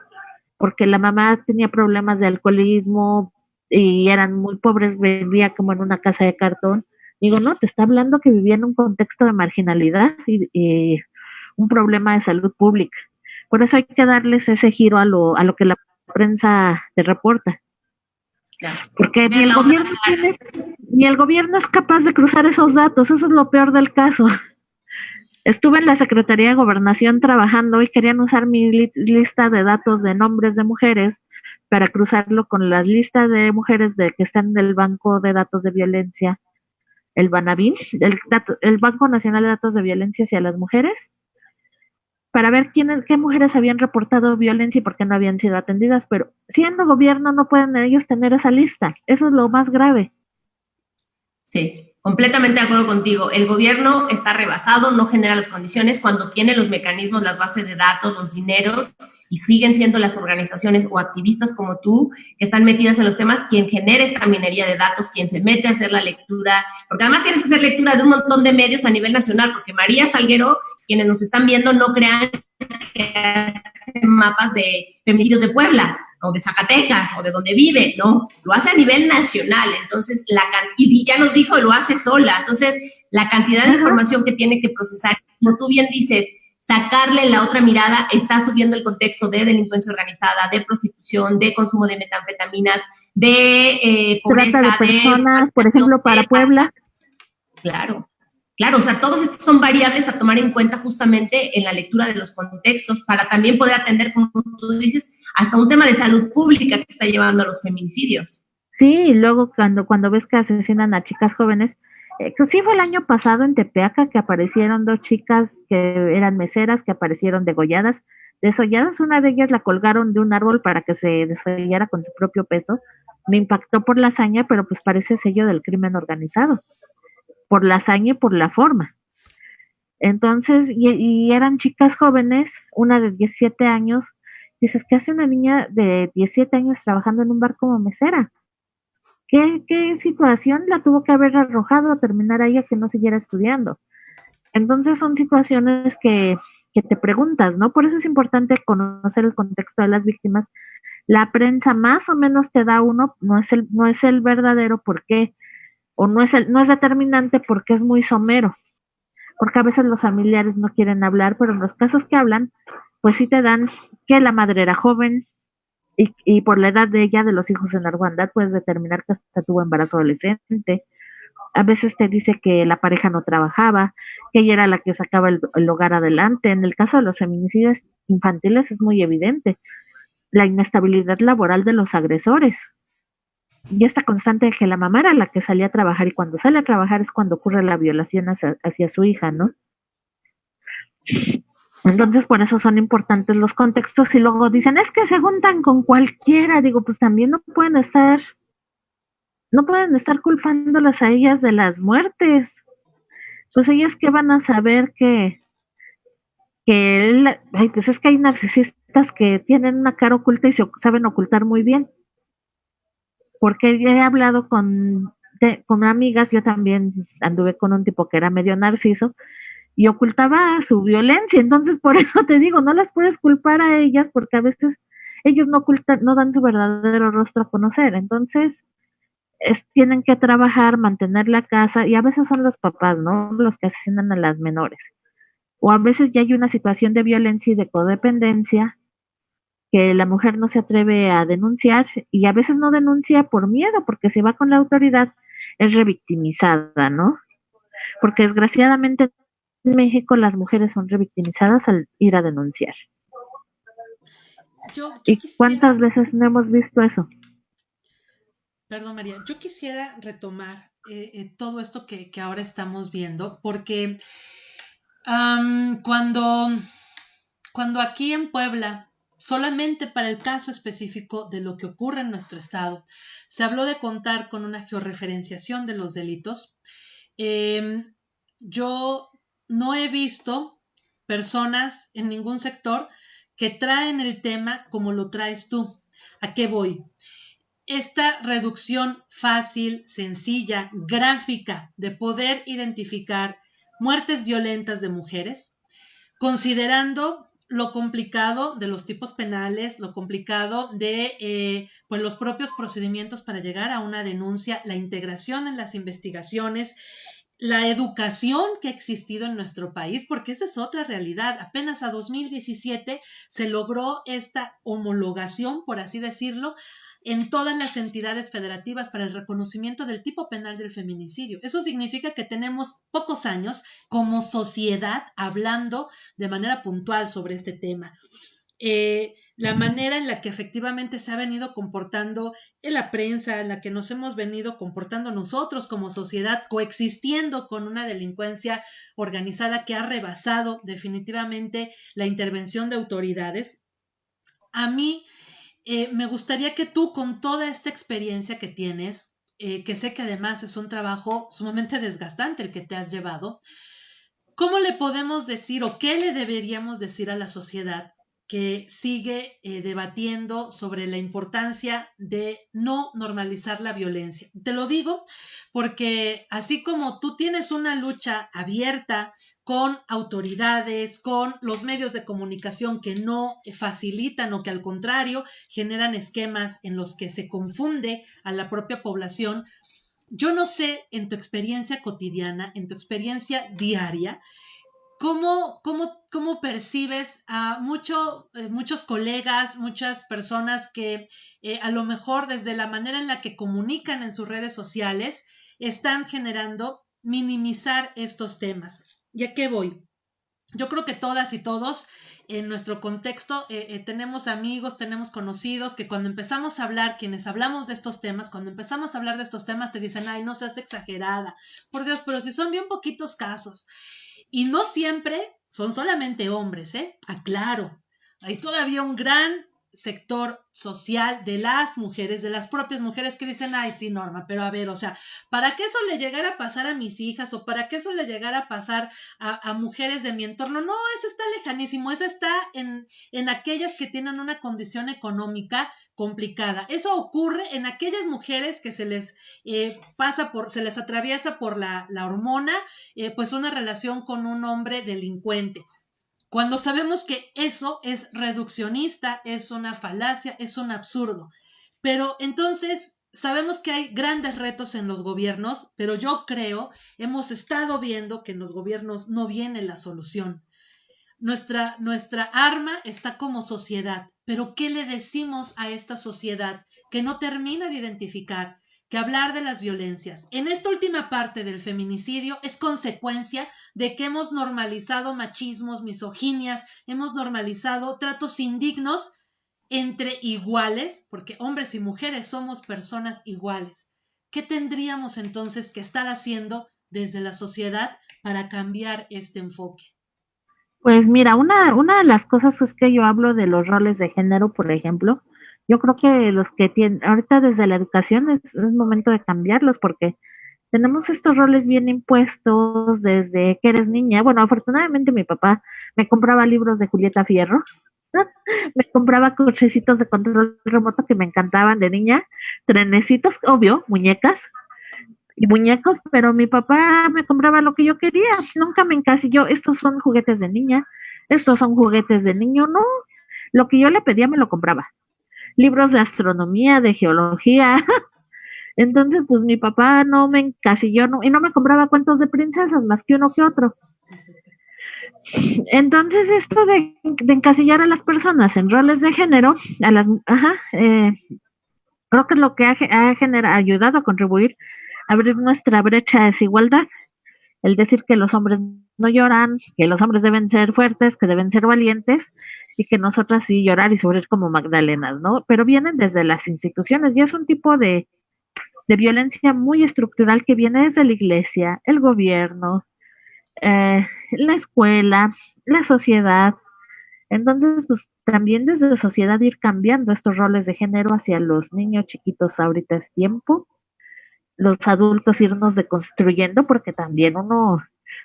porque la mamá tenía problemas de alcoholismo y eran muy pobres, vivía como en una casa de cartón. Digo, no, te está hablando que vivía en un contexto de marginalidad y un problema de salud pública. Por eso hay que darles ese giro a lo que la prensa te reporta. Claro. Porque ni el gobierno es capaz de cruzar esos datos, eso es lo peor del caso. Estuve en la Secretaría de Gobernación trabajando y querían usar mi lista de datos de nombres de mujeres para cruzarlo con la lista de mujeres que están en el Banco de Datos de Violencia, el Banavin, el Banco Nacional de Datos de Violencia hacia las Mujeres, para ver qué mujeres habían reportado violencia y por qué no habían sido atendidas, pero siendo gobierno no pueden ellos tener esa lista, eso es lo más grave. Sí, completamente de acuerdo contigo. El gobierno está rebasado, no genera las condiciones cuando tiene los mecanismos, las bases de datos, los dineros, y siguen siendo las organizaciones o activistas como tú que están metidas en los temas quien genera esta minería de datos, quien se mete a hacer la lectura, porque además tienes que hacer lectura de un montón de medios a nivel nacional, porque María Salguero, quienes nos están viendo, no crean que hace mapas de feminicidios de Puebla o de Zacatecas o de donde vive, no, lo hace a nivel nacional, entonces y ya nos dijo, lo hace sola, entonces la cantidad de información que tiene que procesar, como tú bien dices, sacarle la otra mirada, está subiendo el contexto de delincuencia organizada, de prostitución, de consumo de metanfetaminas, de pobreza, trata de personas, por ejemplo, para Puebla. Claro, claro, o sea, todos estos son variables a tomar en cuenta justamente en la lectura de los contextos para también poder atender, como tú dices, hasta un tema de salud pública que está llevando a los feminicidios. Sí, y luego cuando ves que asesinan a chicas jóvenes, que sí fue el año pasado en Tepeaca que aparecieron 2 chicas que eran meseras, que aparecieron desolladas, una de ellas la colgaron de un árbol para que se desollara con su propio peso. Me impactó por la hazaña, pero pues parece sello del crimen organizado, por la hazaña y por la forma. Entonces, y eran chicas jóvenes, una de 17 años, dices, ¿qué hace una niña de 17 años trabajando en un bar como mesera? ¿Qué situación la tuvo que haber arrojado a terminar a ella que no siguiera estudiando? Entonces son situaciones que te preguntas, ¿no? Por eso es importante conocer el contexto de las víctimas. La prensa más o menos te da uno, no es el verdadero por qué, o no es determinante porque es muy somero, porque a veces los familiares no quieren hablar, pero en los casos que hablan, pues sí te dan que la madre era joven, y por la edad de ella, de los hijos en la orfandad, puedes determinar que hasta tuvo embarazo adolescente. A veces te dice que la pareja no trabajaba, que ella era la que sacaba el hogar adelante. En el caso de los feminicidios infantiles es muy evidente la inestabilidad laboral de los agresores. Y esta constante de que la mamá era la que salía a trabajar, y cuando sale a trabajar es cuando ocurre la violación hacia su hija, ¿no? Entonces, por eso son importantes los contextos. Y luego dicen, es que se juntan con cualquiera. Digo, pues también no pueden estar culpándolas a ellas de las muertes. Pues ellas que van a saber pues es que hay narcisistas que tienen una cara oculta y se saben ocultar muy bien. Porque ya he hablado con amigas, yo también anduve con un tipo que era medio narciso, y ocultaba su violencia. Entonces, por eso te digo, no las puedes culpar a ellas, porque a veces ellos no dan su verdadero rostro a conocer. Entonces, tienen que trabajar, mantener la casa, y a veces son los papás, ¿no?, los que asesinan a las menores. O a veces ya hay una situación de violencia y de codependencia que la mujer no se atreve a denunciar, y a veces no denuncia por miedo, porque si va con la autoridad es revictimizada, ¿no? Porque desgraciadamente en México las mujeres son revictimizadas al ir a denunciar. ¿Y cuántas veces no hemos visto eso? Perdón, María, yo quisiera retomar todo esto que ahora estamos viendo, porque cuando aquí en Puebla, solamente para el caso específico de lo que ocurre en nuestro estado, se habló de contar con una georreferenciación de los delitos, yo no he visto personas en ningún sector que traen el tema como lo traes tú. ¿A qué voy? Esta reducción fácil, sencilla, gráfica de poder identificar muertes violentas de mujeres, considerando lo complicado de los tipos penales, lo complicado de pues los propios procedimientos para llegar a una denuncia, la integración en las investigaciones, la educación que ha existido en nuestro país, porque esa es otra realidad. Apenas a 2017 se logró esta homologación, por así decirlo, en todas las entidades federativas para el reconocimiento del tipo penal del feminicidio. Eso significa que tenemos pocos años como sociedad hablando de manera puntual sobre este tema. La manera en la que efectivamente se ha venido comportando en la prensa, en la que nos hemos venido comportando nosotros como sociedad, coexistiendo con una delincuencia organizada que ha rebasado definitivamente la intervención de autoridades. A mí me gustaría que tú, con toda esta experiencia que tienes, que sé que además es un trabajo sumamente desgastante el que te has llevado, ¿cómo le podemos decir o qué le deberíamos decir a la sociedad que sigue debatiendo sobre la importancia de no normalizar la violencia? Te lo digo porque así como tú tienes una lucha abierta con autoridades, con los medios de comunicación que no facilitan o que al contrario generan esquemas en los que se confunde a la propia población, yo no sé en tu experiencia cotidiana, en tu experiencia diaria, ¿cómo percibes a muchos colegas, muchas personas que a lo mejor desde la manera en la que comunican en sus redes sociales están generando minimizar estos temas? ¿Y a qué voy? Yo creo que todas y todos en nuestro contexto tenemos amigos, tenemos conocidos que cuando empezamos a hablar, quienes hablamos de estos temas, cuando empezamos a hablar de estos temas te dicen, ay, no seas exagerada, por Dios, pero si son bien poquitos casos. Y no siempre son solamente hombres, aclaro, hay todavía un gran sector social de las mujeres, de las propias mujeres que dicen, ay, sí, Norma, pero a ver, o sea, para que eso le llegara a pasar a mis hijas o para que eso le llegara a pasar a mujeres de mi entorno, no, eso está lejanísimo, eso está en aquellas que tienen una condición económica complicada. Eso ocurre en aquellas mujeres que se les se les atraviesa por la hormona, pues una relación con un hombre delincuente. Cuando sabemos que eso es reduccionista, es una falacia, es un absurdo. Pero entonces sabemos que hay grandes retos en los gobiernos, pero yo creo, hemos estado viendo que en los gobiernos no viene la solución. Nuestra arma está como sociedad, pero ¿qué le decimos a esta sociedad que no termina de identificar que hablar de las violencias en esta última parte del feminicidio es consecuencia de que hemos normalizado machismos, misoginias, hemos normalizado tratos indignos entre iguales, porque hombres y mujeres somos personas iguales? ¿Qué tendríamos entonces que estar haciendo desde la sociedad para cambiar este enfoque? Pues mira, una de las cosas es que yo hablo de los roles de género, por ejemplo. Yo creo que los que tienen, ahorita desde la educación es momento de cambiarlos porque tenemos estos roles bien impuestos desde que eres niña. Bueno, afortunadamente mi papá me compraba libros de Julieta Fierro, me compraba cochecitos de control remoto que me encantaban de niña, trenecitos, obvio, muñecas y muñecos, pero mi papá me compraba lo que yo quería, nunca me encasilló, estos son juguetes de niña, estos son juguetes de niño, no, lo que yo le pedía me lo compraba. Libros de astronomía, de geología. Entonces, pues mi papá no me encasilló y no me compraba cuentos de princesas, más que uno que otro. Entonces, esto de encasillar a las personas en roles de género, creo que es lo que ha ayudado a contribuir a abrir nuestra brecha de desigualdad. El decir que los hombres no lloran, que los hombres deben ser fuertes, que deben ser valientes, y que nosotras sí llorar y sufrir como Magdalenas, ¿no? Pero vienen desde las instituciones y es un tipo de violencia muy estructural que viene desde la iglesia, el gobierno, la escuela, la sociedad. Entonces, pues también desde la sociedad ir cambiando estos roles de género hacia los niños chiquitos ahorita es tiempo, los adultos irnos deconstruyendo porque también uno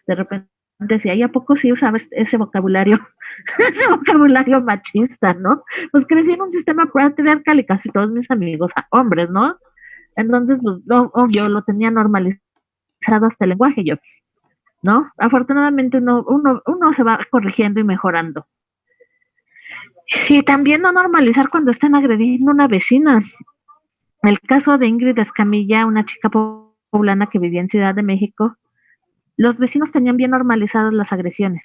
de repente decía, ¿y a poco sí usaba ese vocabulario? Ese vocabulario machista, ¿no? Pues crecí en un sistema patriarcal y casi todos mis amigos hombres, ¿no? Entonces, pues, obvio, lo tenía normalizado hasta el lenguaje yo, ¿no? Afortunadamente uno se va corrigiendo y mejorando. Y también no normalizar cuando están agrediendo a una vecina. El caso de Ingrid Escamilla, una chica poblana que vivía en Ciudad de México, los vecinos tenían bien normalizadas las agresiones.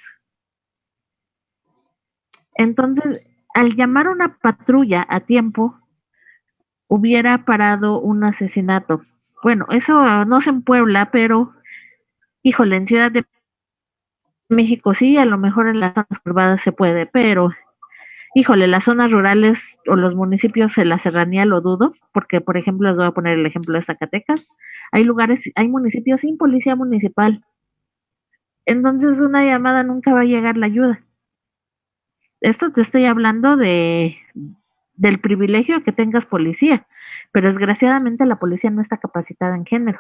Entonces, al llamar a una patrulla a tiempo, hubiera parado un asesinato. Bueno, eso no se en Puebla, pero, híjole, en Ciudad de México sí, a lo mejor en las zonas urbanas se puede, pero, híjole, las zonas rurales o los municipios de la serranía lo dudo, porque, por ejemplo, les voy a poner el ejemplo de Zacatecas, hay municipios sin policía municipal. Entonces, una llamada nunca va a llegar la ayuda. Esto te estoy hablando del privilegio de que tengas policía, pero desgraciadamente la policía no está capacitada en género.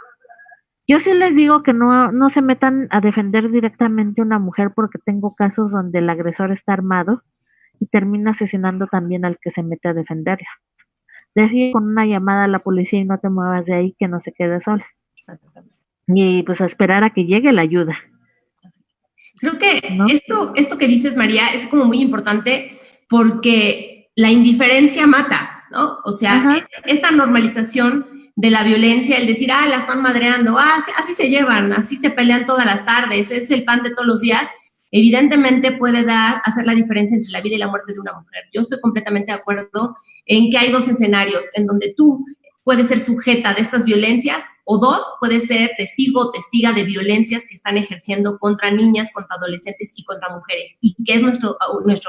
Yo sí les digo que no se metan a defender directamente a una mujer porque tengo casos donde el agresor está armado y termina asesinando también al que se mete a defenderla. Deje con una llamada a la policía y no te muevas de ahí, que no se quede sola. Y pues a esperar a que llegue la ayuda. Creo que ¿no? Esto que dices, María, es como muy importante porque la indiferencia mata, ¿no? O sea, esta normalización de la violencia, el decir, la están madreando, así se llevan, así se pelean todas las tardes, es el pan de todos los días, evidentemente puede hacer la diferencia entre la vida y la muerte de una mujer. Yo estoy completamente de acuerdo en que hay dos escenarios en donde tú puedes ser sujeta de estas violencias, o dos, puedes ser testigo o testiga de violencias que están ejerciendo contra niñas, contra adolescentes y contra mujeres, y que es nuestra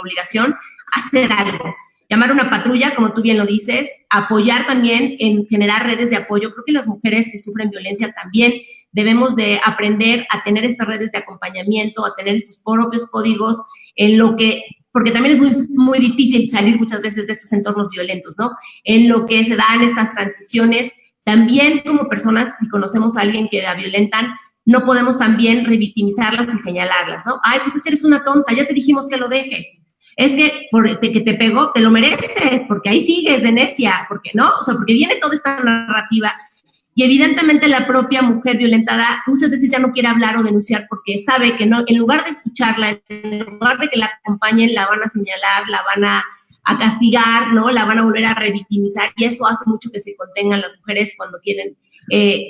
obligación hacer algo. Llamar a una patrulla, como tú bien lo dices, apoyar también en generar redes de apoyo. Creo que las mujeres que sufren violencia también debemos de aprender a tener estas redes de acompañamiento, a tener estos propios códigos en lo que, porque también es muy, muy difícil salir muchas veces de estos entornos violentos, ¿no? En lo que se dan estas transiciones, también como personas, si conocemos a alguien que la violentan, no podemos también revictimizarlas y señalarlas, ¿no? Ay, pues es que eres una tonta, ya te dijimos que lo dejes. Es que que te pegó, te lo mereces, porque ahí sigues de necia, porque no, o sea, porque viene toda esta narrativa. Y evidentemente la propia mujer violentada muchas veces ya no quiere hablar o denunciar porque sabe que no, en lugar de escucharla, en lugar de que la acompañen, la van a señalar, la van a castigar, ¿no? La van a volver a revictimizar, y eso hace mucho que se contengan las mujeres cuando quieren,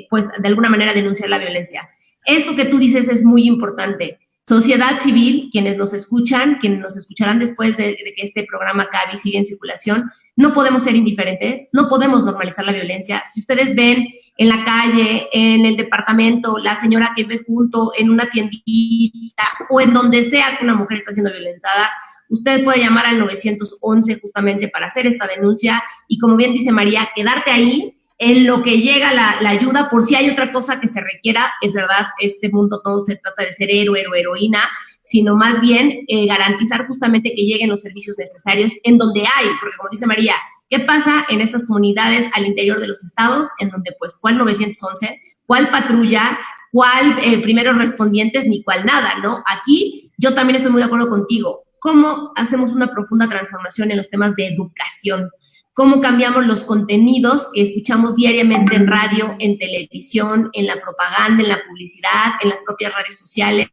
pues, de alguna manera denunciar la violencia. Esto que tú dices es muy importante. Sociedad civil, quienes nos escuchan, quienes nos escucharán después de que este programa acabe y siga en circulación, no podemos ser indiferentes, no podemos normalizar la violencia. Si ustedes ven en la calle, en el departamento, la señora que ve junto en una tiendita o en donde sea que una mujer está siendo violentada, usted puede llamar al 911 justamente para hacer esta denuncia y, como bien dice María, quedarte ahí en lo que llega la ayuda, por si hay otra cosa que se requiera. Es verdad, este mundo no se trata de ser héroe o heroína, sino más bien garantizar justamente que lleguen los servicios necesarios en donde hay, porque como dice María, ¿qué pasa en estas comunidades al interior de los estados? En donde, pues, ¿cuál 911? ¿Cuál patrulla? ¿Cuál primeros respondientes? Ni cuál nada, ¿no? Aquí yo también estoy muy de acuerdo contigo. ¿Cómo hacemos una profunda transformación en los temas de educación? ¿Cómo cambiamos los contenidos que escuchamos diariamente en radio, en televisión, en la propaganda, en la publicidad, en las propias redes sociales?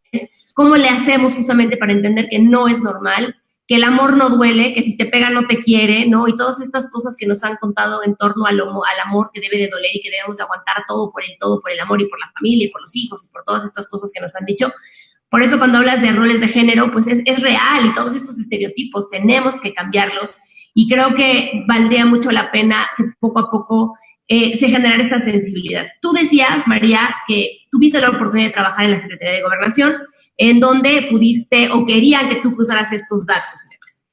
¿Cómo le hacemos justamente para entender que no es normal, que el amor no duele, que si te pega no te quiere, ¿no? Y todas estas cosas que nos han contado en torno al amor que debe de doler y que debemos de aguantar todo por el amor y por la familia y por los hijos y por todas estas cosas que nos han dicho. Por eso cuando hablas de roles de género, pues es real, y todos estos estereotipos tenemos que cambiarlos, y creo que valdría mucho la pena que poco a poco se generara esta sensibilidad. Tú decías, María, que tuviste la oportunidad de trabajar en la Secretaría de Gobernación, en donde pudiste o querían que tú cruzaras estos datos y demás.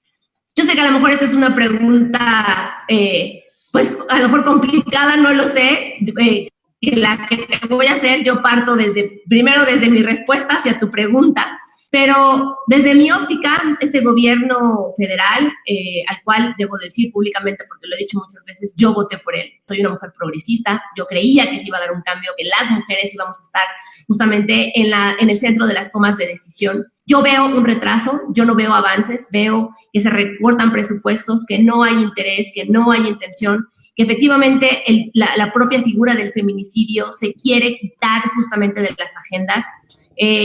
Yo sé que a lo mejor esta es una pregunta, pues a lo mejor complicada, no lo sé, que la que te voy a hacer, yo parto primero desde mi respuesta hacia tu pregunta, pero desde mi óptica, este gobierno federal, al cual debo decir públicamente, porque lo he dicho muchas veces, yo voté por él. Soy una mujer progresista, yo creía que se iba a dar un cambio, que las mujeres íbamos a estar justamente en el centro de las tomas de decisión. Yo veo un retraso, yo no veo avances, veo que se recortan presupuestos, que no hay interés, que no hay intención, que efectivamente la propia figura del feminicidio se quiere quitar justamente de las agendas.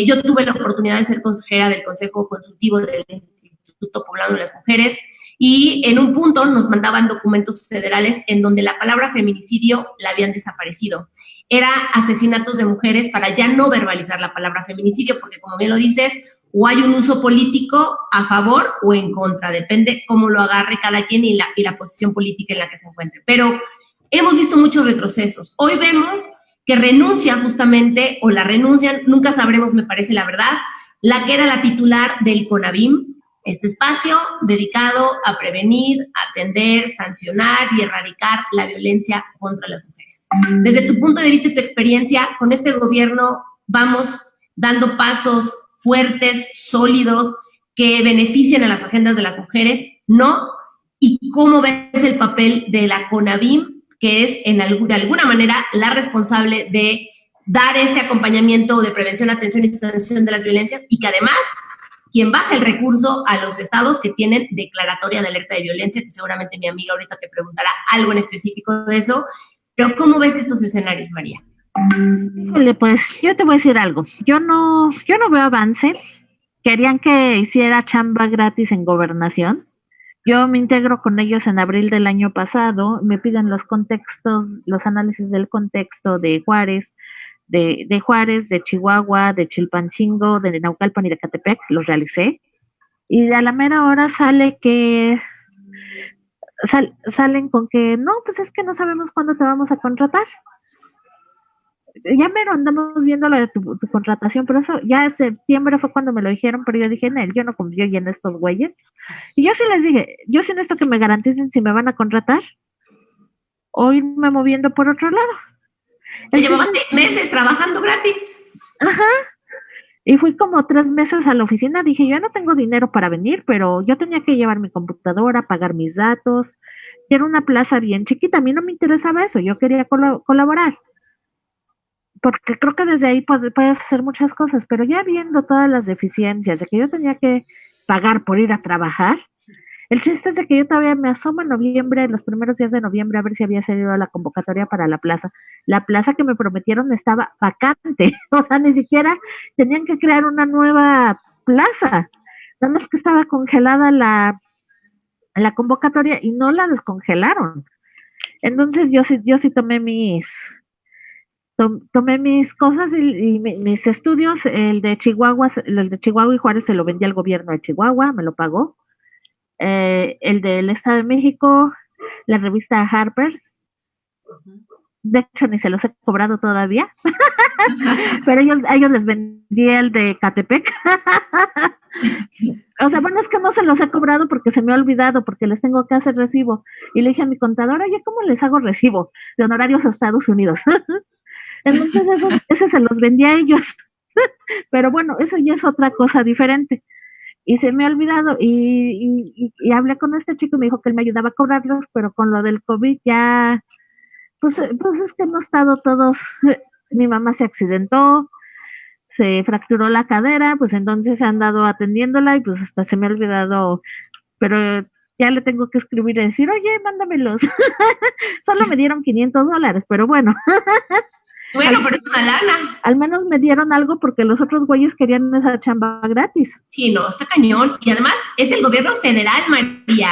Yo tuve la oportunidad de ser consejera del Consejo Consultivo del Instituto Poblano de las Mujeres, y en un punto nos mandaban documentos federales en donde la palabra feminicidio la habían desaparecido. Era asesinatos de mujeres, para ya no verbalizar la palabra feminicidio, porque como bien lo dices, o hay un uso político a favor o en contra, depende cómo lo agarre cada quien y la posición política en la que se encuentre. Pero hemos visto muchos retrocesos. Hoy vemos que renuncia justamente, o la renuncian, nunca sabremos, me parece, la verdad, la que era la titular del CONAVIM, este espacio dedicado a prevenir, atender, sancionar y erradicar la violencia contra las mujeres. Desde tu punto de vista y tu experiencia, con este gobierno vamos dando pasos fuertes, sólidos, que beneficien a las agendas de las mujeres, ¿no? ¿Y cómo ves el papel de la CONAVIM, que es de alguna manera la responsable de dar este acompañamiento de prevención, atención y sanción de las violencias, y que además quien baja el recurso a los estados que tienen declaratoria de alerta de violencia, que seguramente mi amiga ahorita te preguntará algo en específico de eso? Pero ¿cómo ves estos escenarios, María? Pues yo te voy a decir algo. Yo no veo avance. Querían que hiciera chamba gratis en Gobernación. Yo me integro con ellos en abril del año pasado, me piden los contextos, los análisis del contexto de Juárez, de Juárez, de Chihuahua, de Chilpancingo, de Naucalpan y de Catepec, los realicé. Y a la mera hora sale que salen con que no, pues es que no sabemos cuándo te vamos a contratar. Ya mero andamos viendo lo de tu contratación, pero eso ya en septiembre fue cuando me lo dijeron, pero yo dije, yo no confío ya en estos güeyes. Y yo sí les dije, yo sí necesito que me garanticen si me van a contratar o irme moviendo por otro lado. Te llevabas 6 meses trabajando gratis. Ajá. Y fui como 3 meses a la oficina, dije, yo no tengo dinero para venir, pero yo tenía que llevar mi computadora, pagar mis datos, y era una plaza bien chiquita, a mí no me interesaba eso, yo quería colaborar, porque creo que desde ahí puedes hacer muchas cosas, pero ya viendo todas las deficiencias de que yo tenía que pagar por ir a trabajar, el chiste es de que yo todavía me asomo en noviembre, los primeros días de noviembre, a ver si había salido la convocatoria para la plaza. La plaza que me prometieron estaba vacante, o sea, ni siquiera tenían que crear una nueva plaza. Nada más que estaba congelada la convocatoria y no la descongelaron. Entonces yo sí tomé mis cosas y mis estudios. El de Chihuahua y Juárez se lo vendí al gobierno de Chihuahua, me lo pagó. El del Estado de México, la revista Harper's, de hecho ni se los he cobrado todavía, pero a ellos les vendí el de Catepec. O sea, bueno, es que no se los he cobrado porque se me ha olvidado, porque les tengo que hacer recibo, y le dije a mi contador, oye, ¿cómo les hago recibo de honorarios a Estados Unidos? Entonces ese se los vendí a ellos. Pero bueno, eso ya es otra cosa diferente. Y se me ha olvidado, y hablé con este chico y me dijo que él me ayudaba a cobrarlos, pero con lo del COVID ya, pues es que hemos estado todos, mi mamá se accidentó, se fracturó la cadera, pues entonces han andado atendiéndola y pues hasta se me ha olvidado, pero ya le tengo que escribir y decir, oye, mándamelos. Solo me dieron $500, pero bueno. Bueno, pero es una lana. Al menos me dieron algo porque los otros güeyes querían esa chamba gratis. Sí, no, está cañón. Y además es el gobierno federal, María.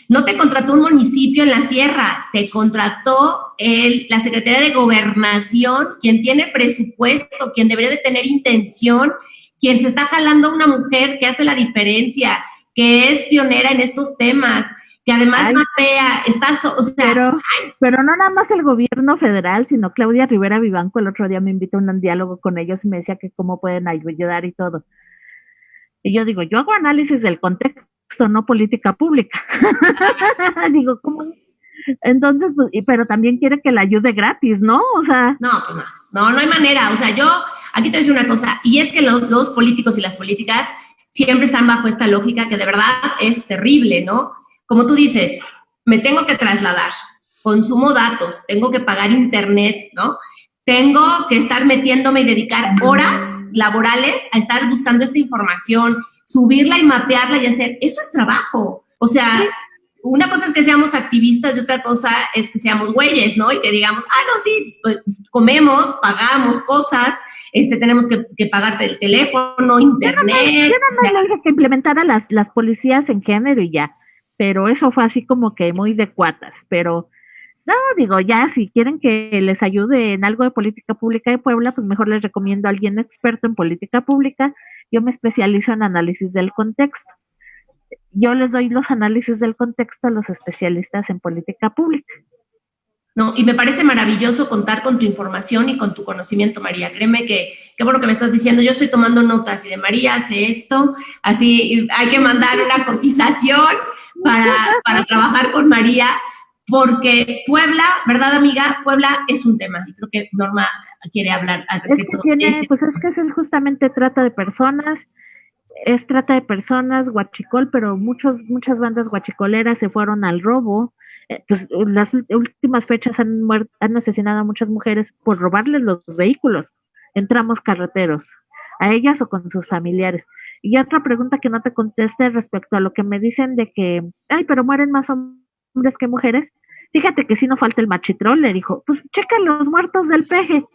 No te contrató un municipio en la sierra, te contrató la Secretaría de Gobernación, quien tiene presupuesto, quien debería de tener intención, quien se está jalando a una mujer que hace la diferencia, que es pionera en estos temas, que además mapea, pero no nada más el gobierno federal, sino Claudia Rivera Vivanco el otro día me invitó a un diálogo con ellos y me decía que cómo pueden ayudar y todo. Y yo digo, yo hago análisis del contexto, no política pública. Digo, ¿cómo? Entonces, pues, pero también quiere que la ayude gratis, ¿no? O sea. No, pues no hay manera. O sea, yo, aquí te voy a decir una cosa, y es que los políticos y las políticas siempre están bajo esta lógica que de verdad es terrible, ¿no? Como tú dices, me tengo que trasladar, consumo datos, tengo que pagar internet, ¿no? Tengo que estar metiéndome y dedicar horas laborales a estar buscando esta información, subirla y mapearla y hacer, eso es trabajo. O sea, una cosa es que seamos activistas y otra cosa es que seamos güeyes, ¿no? Y que digamos, no, sí, pues, comemos, pagamos cosas, tenemos que pagar el teléfono, internet. Yo nada más le dije que implementara las policías en género y ya. Pero eso fue así como que muy de cuatas, pero no, digo, ya si quieren que les ayude en algo de política pública de Puebla, pues mejor les recomiendo a alguien experto en política pública. Yo me especializo en análisis del contexto. Yo les doy los análisis del contexto a los especialistas en política pública. No, y me parece maravilloso contar con tu información y con tu conocimiento, María. Créeme que qué bueno que me estás diciendo. Yo estoy tomando notas y de María hace esto, así hay que mandar una cotización para trabajar con María, porque Puebla, ¿verdad, amiga? Puebla es un tema y creo que Norma quiere hablar al respecto. Pues es que es justamente trata de personas, huachicol, pero muchas bandas huachicoleras se fueron al robo. Pues las últimas fechas han asesinado a muchas mujeres por robarles los vehículos en tramos carreteros, a ellas o con sus familiares. Y otra pregunta que no te contesté respecto a lo que me dicen de que, pero mueren más hombres que mujeres. Fíjate que si no falta el machitrol, le dijo, pues checa los muertos del peje.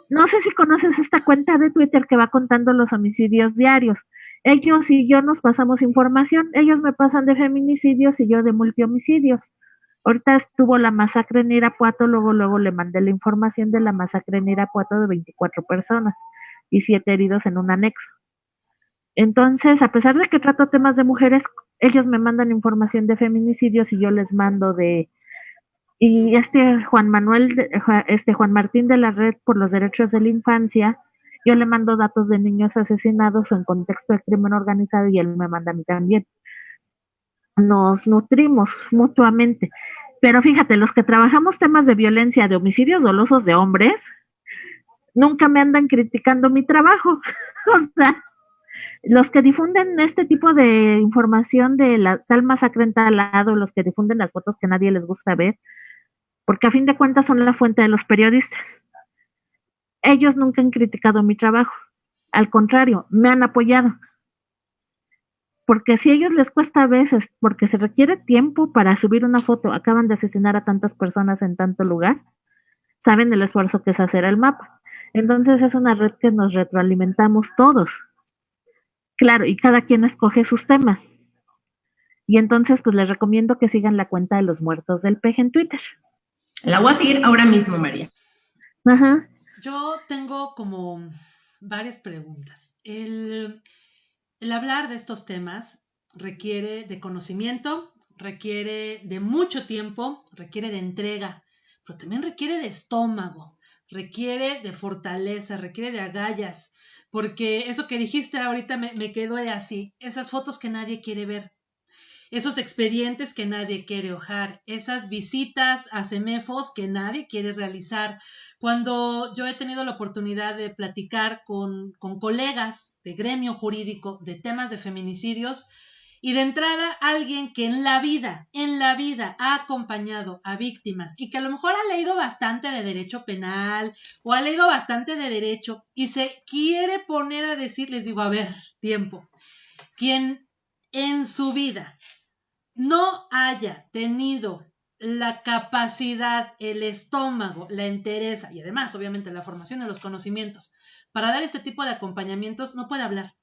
No sé si conoces esta cuenta de Twitter que va contando los homicidios diarios. Ellos y yo nos pasamos información, ellos me pasan de feminicidios y yo de multihomicidios. Ahorita estuvo la masacre en Irapuato, luego le mandé la información de la masacre en Irapuato de 24 personas y 7 heridos en un anexo. Entonces, a pesar de que trato temas de mujeres, ellos me mandan información de feminicidios y yo les mando de... Y Juan Martín de la Red por los Derechos de la Infancia, yo le mando datos de niños asesinados o en contexto de crimen organizado y él me manda a mí también. Nos nutrimos mutuamente. Pero fíjate, los que trabajamos temas de violencia, de homicidios dolosos de hombres, nunca me andan criticando mi trabajo. O sea, los que difunden este tipo de información de la tal masacre en tal lado, los que difunden las fotos que nadie les gusta ver, porque a fin de cuentas son la fuente de los periodistas. Ellos nunca han criticado mi trabajo. Al contrario, me han apoyado. Porque si a ellos les cuesta a veces, porque se requiere tiempo para subir una foto, acaban de asesinar a tantas personas en tanto lugar, saben el esfuerzo que es hacer el mapa. Entonces es una red que nos retroalimentamos todos. Claro, y cada quien escoge sus temas. Y entonces pues les recomiendo que sigan la cuenta de los muertos del peje en Twitter. La voy a seguir ahora mismo, María. Ajá. Yo tengo como varias preguntas. El hablar de estos temas requiere de conocimiento, requiere de mucho tiempo, requiere de entrega, pero también requiere de estómago, requiere de fortaleza, requiere de agallas, porque eso que dijiste ahorita me quedó así, esas fotos que nadie quiere ver, esos expedientes que nadie quiere hojar, esas visitas a CEMEFOS que nadie quiere realizar. Cuando yo he tenido la oportunidad de platicar con colegas de gremio jurídico de temas de feminicidios, y de entrada alguien que en la vida ha acompañado a víctimas y que a lo mejor ha leído bastante de derecho penal o ha leído bastante de derecho y se quiere poner a decir, les digo, a ver, tiempo, quien en su vida no haya tenido la capacidad, el estómago, la entereza y además, obviamente, la formación de los conocimientos para dar este tipo de acompañamientos, no puede hablar.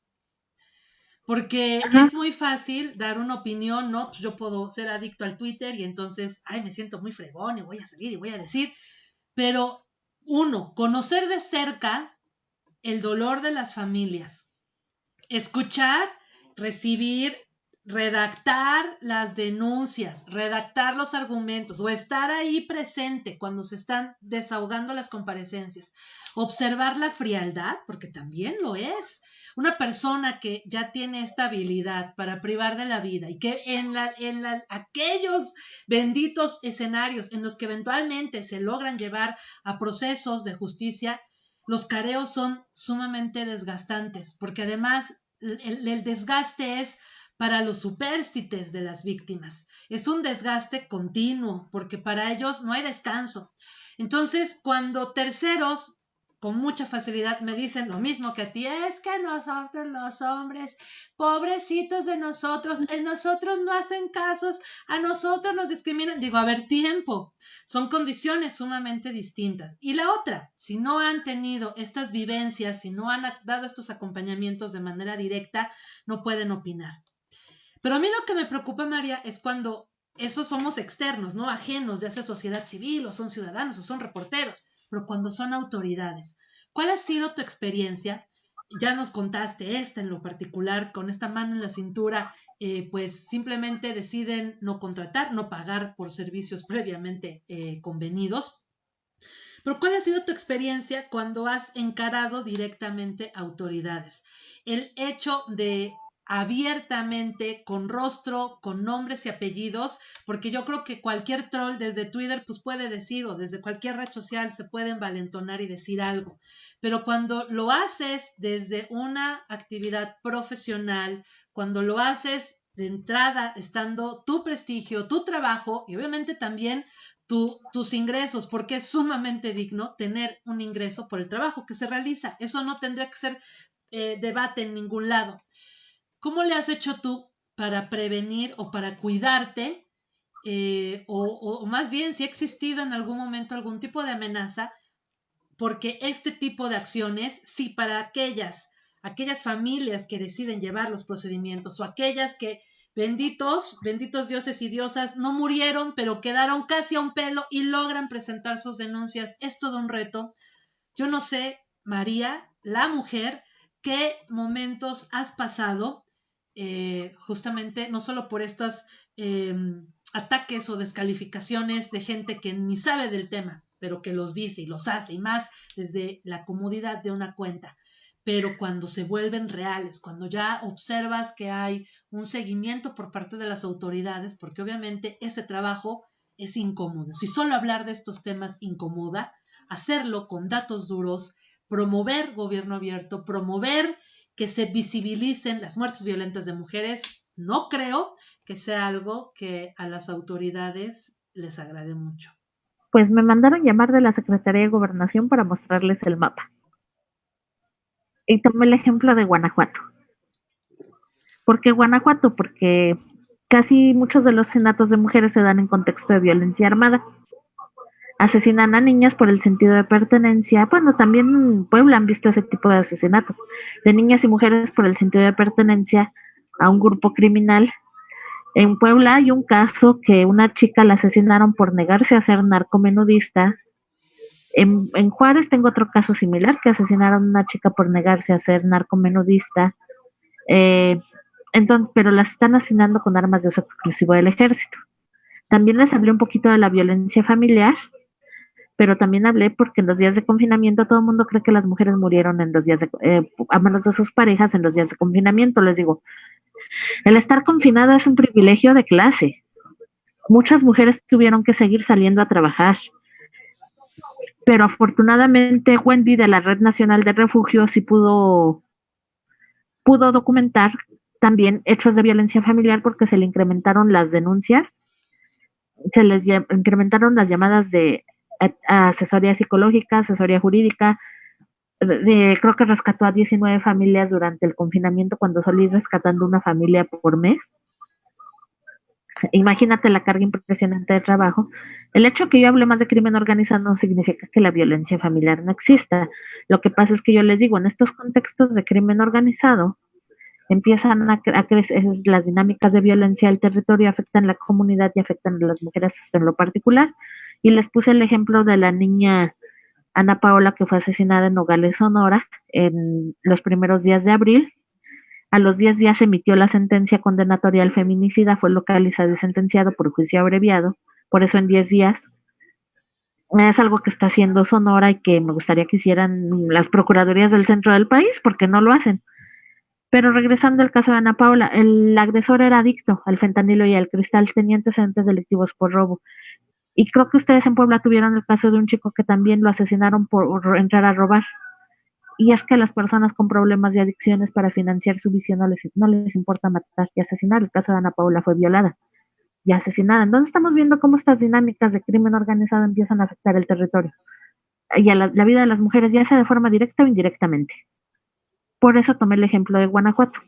Porque es muy fácil dar una opinión, ¿no? Pues yo puedo ser adicto al Twitter y entonces, me siento muy fregón y voy a salir y voy a decir. Pero conocer de cerca el dolor de las familias, escuchar, recibir, redactar las denuncias, redactar los argumentos o estar ahí presente cuando se están desahogando las comparecencias, observar la frialdad, porque también lo es. Una persona que ya tiene esta habilidad para privar de la vida y que en aquellos benditos escenarios en los que eventualmente se logran llevar a procesos de justicia, los careos son sumamente desgastantes, porque además el desgaste es para los supérstites de las víctimas. Es un desgaste continuo, porque para ellos no hay descanso. Entonces, cuando terceros con mucha facilidad me dicen lo mismo que a ti, es que nosotros los hombres, pobrecitos de nosotros no hacen casos, a nosotros nos discriminan. Digo, a ver, tiempo, son condiciones sumamente distintas. Y la otra, si no han tenido estas vivencias, si no han dado estos acompañamientos de manera directa, no pueden opinar. Pero a mí lo que me preocupa, María, es cuando esos somos externos, ¿no? Ajenos, ya sea sociedad civil o son ciudadanos o son reporteros, pero cuando son autoridades. ¿Cuál ha sido tu experiencia? Ya nos contaste esta en lo particular, con esta mano en la cintura, pues simplemente deciden no contratar, no pagar por servicios previamente convenidos. Pero ¿cuál ha sido tu experiencia cuando has encarado directamente autoridades? El hecho de abiertamente, con rostro, con nombres y apellidos, porque yo creo que cualquier troll desde Twitter pues puede decir, o desde cualquier red social se puede envalentonar y decir algo, pero cuando lo haces desde una actividad profesional, cuando lo haces de entrada estando tu prestigio, tu trabajo y obviamente también tus ingresos, porque es sumamente digno tener un ingreso por el trabajo que se realiza, eso no tendría que ser debate en ningún lado. ¿Cómo le has hecho tú para prevenir o para cuidarte? O más bien, si ha existido en algún momento algún tipo de amenaza, porque este tipo de acciones, sí, para aquellas familias que deciden llevar los procedimientos o aquellas que benditos dioses y diosas, no murieron, pero quedaron casi a un pelo y logran presentar sus denuncias. Es todo un reto. Yo no sé, María, la mujer, qué momentos has pasado, justamente no solo por estos ataques o descalificaciones de gente que ni sabe del tema, pero que los dice y los hace, y más desde la comodidad de una cuenta. Pero cuando se vuelven reales, cuando ya observas que hay un seguimiento por parte de las autoridades, porque obviamente este trabajo es incómodo. Si solo hablar de estos temas incomoda, hacerlo con datos duros, promover gobierno abierto, promover que se visibilicen las muertes violentas de mujeres, no creo que sea algo que a las autoridades les agrade mucho. Pues me mandaron llamar de la Secretaría de Gobernación para mostrarles el mapa. Y tomé el ejemplo de Guanajuato. ¿Por qué Guanajuato? Porque casi muchos de los asesinatos de mujeres se dan en contexto de violencia armada. Asesinan a niñas por el sentido de pertenencia. Bueno, también en Puebla han visto ese tipo de asesinatos. De niñas y mujeres por el sentido de pertenencia a un grupo criminal. En Puebla hay un caso que una chica la asesinaron por negarse a ser narcomenudista. En Juárez tengo otro caso similar, que asesinaron a una chica por negarse a ser narcomenudista. Entonces, pero las están asesinando con armas de uso exclusivo del ejército. También les hablé un poquito de la violencia familiar, pero también hablé porque en los días de confinamiento todo el mundo cree que las mujeres murieron en los días a manos de sus parejas en los días de confinamiento. Les digo, el estar confinada es un privilegio de clase. Muchas mujeres tuvieron que seguir saliendo a trabajar. Pero afortunadamente Wendy de la Red Nacional de Refugios sí pudo documentar también hechos de violencia familiar porque se le incrementaron las denuncias, se les incrementaron las llamadas de asesoría psicológica, asesoría jurídica. Creo que rescató a 19 familias durante el confinamiento cuando solí rescatando una familia por mes. Imagínate la carga impresionante de trabajo. El hecho que yo hable más de crimen organizado no significa que la violencia familiar no exista. Lo que pasa es que yo les digo, en estos contextos de crimen organizado, empiezan a crecer las dinámicas de violencia del territorio, afectan la comunidad y afectan a las mujeres en lo particular. Y les puse el ejemplo de la niña Ana Paola, que fue asesinada en Nogales, Sonora, en los primeros días de abril. A los 10 días se emitió la sentencia condenatoria al feminicida, fue localizado y sentenciado por juicio abreviado, por eso en 10 días. Es algo que está haciendo Sonora y que me gustaría que hicieran las procuradurías del centro del país, porque no lo hacen. Pero regresando al caso de Ana Paula, el agresor era adicto al fentanilo y al cristal, tenía antecedentes delictivos por robo. Y creo que ustedes en Puebla tuvieron el caso de un chico que también lo asesinaron por entrar a robar. Y es que a las personas con problemas de adicciones para financiar su visión no les importa matar y asesinar. El caso de Ana Paula fue violada y asesinada. Entonces estamos viendo cómo estas dinámicas de crimen organizado empiezan a afectar el territorio y a la vida de las mujeres, ya sea de forma directa o indirectamente. Por eso tomé el ejemplo de Guanajuato.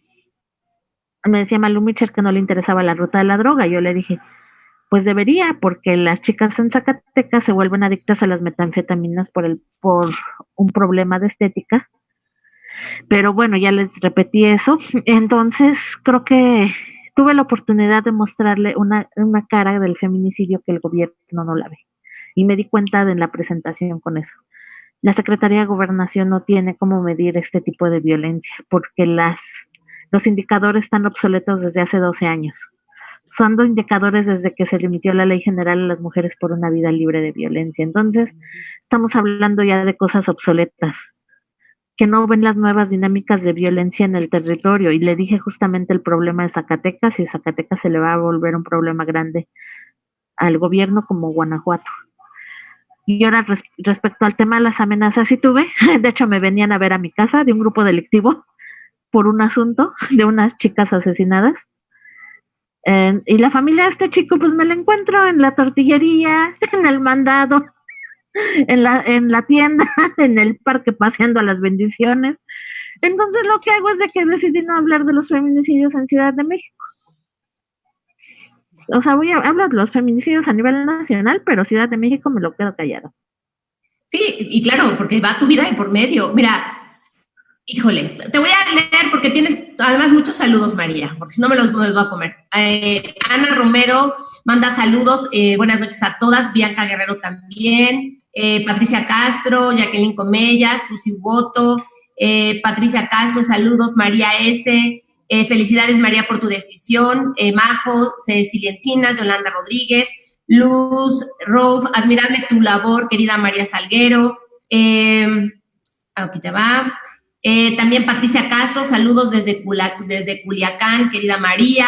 Me decía Malu Mitchell que no le interesaba la ruta de la droga. Yo le dije, pues debería, porque las chicas en Zacatecas se vuelven adictas a las metanfetaminas por un problema de estética. Pero bueno, ya les repetí eso. Entonces creo que tuve la oportunidad de mostrarle una cara del feminicidio que el gobierno no la ve. Y me di cuenta en la presentación con eso. La Secretaría de Gobernación no tiene cómo medir este tipo de violencia, porque los indicadores están obsoletos desde hace 12 años. Son 2 indicadores desde que se emitió la Ley General a las Mujeres por una Vida Libre de Violencia. Entonces, estamos hablando ya de cosas obsoletas, que no ven las nuevas dinámicas de violencia en el territorio. Y le dije justamente el problema de Zacatecas, y Zacatecas se le va a volver un problema grande al gobierno como Guanajuato. Y ahora respecto al tema de las amenazas, sí tuve, de hecho me venían a ver a mi casa de un grupo delictivo por un asunto de unas chicas asesinadas. Y la familia de este chico, pues me la encuentro en la tortillería, en el mandado, en la tienda, en el parque paseando a las bendiciones. Entonces lo que hago es de que decidí no hablar de los feminicidios en Ciudad de México. O sea, hablo de los feminicidios a nivel nacional, pero Ciudad de México me lo quedo callado. Sí, y claro, porque va tu vida de por medio. Mira, Híjole, te voy a leer porque tienes además muchos saludos, María, porque si no me los voy a comer. Ana Romero manda saludos, buenas noches a todas, Bianca Guerrero también, Patricia Castro, Jacqueline Comella, Susi Boto, Patricia Castro, saludos, María S., felicidades María por tu decisión, Majo, Cecilia Encinas, Yolanda Rodríguez, Luz, Rolf, admirable tu labor, querida María Salguero, aquí te va. También Patricia Castro, saludos desde Culiacán, querida María.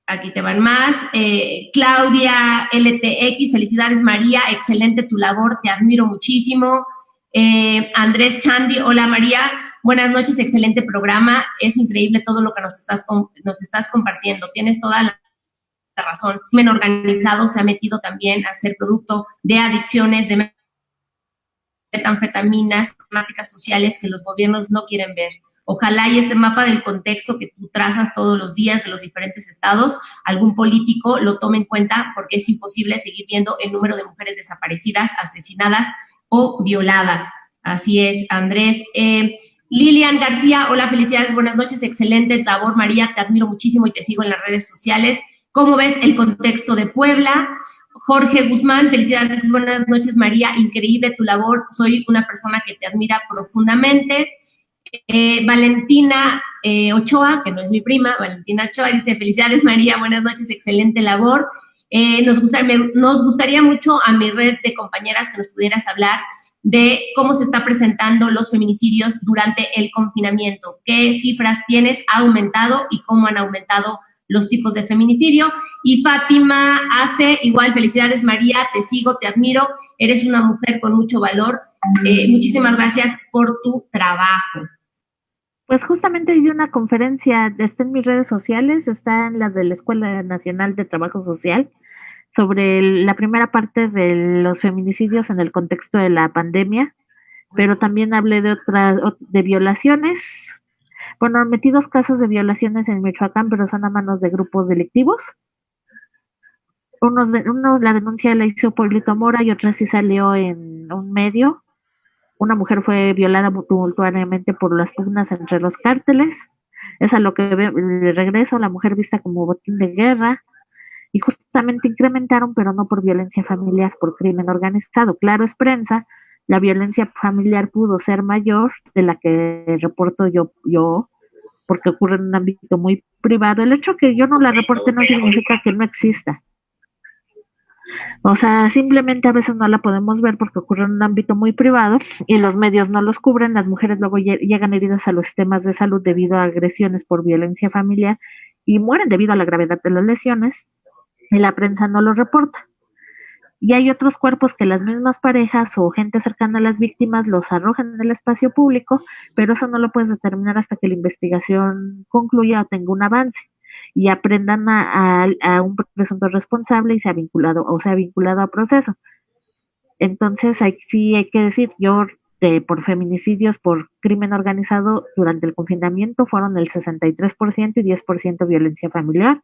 Aquí te van más. Claudia LTX, felicidades María, excelente tu labor, te admiro muchísimo. Andrés Chandi, hola María, buenas noches, excelente programa, es increíble todo lo que nos estás compartiendo, tienes toda la razón. El crimen organizado se ha metido también a ser producto de adicciones, de metanfetaminas, temáticas sociales que los gobiernos no quieren ver. Ojalá y este mapa del contexto que tú trazas todos los días de los diferentes estados, algún político lo tome en cuenta porque es imposible seguir viendo el número de mujeres desaparecidas, asesinadas o violadas. Así es, Andrés. Lilian García, hola, felicidades, buenas noches, excelente labor, María, te admiro muchísimo y te sigo en las redes sociales. ¿Cómo ves el contexto de Puebla? Jorge Guzmán, felicidades, buenas noches María, increíble tu labor, soy una persona que te admira profundamente. Valentina Ochoa, que no es mi prima, Valentina Ochoa, dice, felicidades María, buenas noches, excelente labor. Nos gustaría mucho a mi red de compañeras que nos pudieras hablar de cómo se está presentando los feminicidios durante el confinamiento, qué cifras tienes, ha aumentado y cómo han aumentado los tipos de feminicidio. Y Fátima hace, igual, felicidades María, te sigo, te admiro, eres una mujer con mucho valor, muchísimas gracias por tu trabajo. Pues justamente hay una conferencia, está en mis redes sociales, está en las de la Escuela Nacional de Trabajo Social, sobre la primera parte de los feminicidios en el contexto de la pandemia, pero también hablé de de violaciones. Bueno, metí 2 casos de violaciones en Michoacán, pero son a manos de grupos delictivos. Uno, la denuncia la hizo Pablito Mora y otra sí salió en un medio. Una mujer fue violada tumultuariamente por las pugnas entre los cárteles. Es a lo que de regreso, la mujer vista como botín de guerra. Y justamente incrementaron, pero no por violencia familiar, por crimen organizado. Claro, es prensa, la violencia familiar pudo ser mayor de la que reporto yo, porque ocurre en un ámbito muy privado. El hecho que yo no la reporte no significa que no exista. O sea, simplemente a veces no la podemos ver porque ocurre en un ámbito muy privado y los medios no los cubren. Las mujeres luego llegan heridas a los sistemas de salud debido a agresiones por violencia familiar y mueren debido a la gravedad de las lesiones y la prensa no los reporta. Y hay otros cuerpos que las mismas parejas o gente cercana a las víctimas los arrojan en el espacio público, pero eso no lo puedes determinar hasta que la investigación concluya o tenga un avance y aprendan a un presunto responsable y sea vinculado a proceso. Entonces, sí hay que decir, yo por feminicidios, por crimen organizado, durante el confinamiento fueron el 63% y 10% violencia familiar,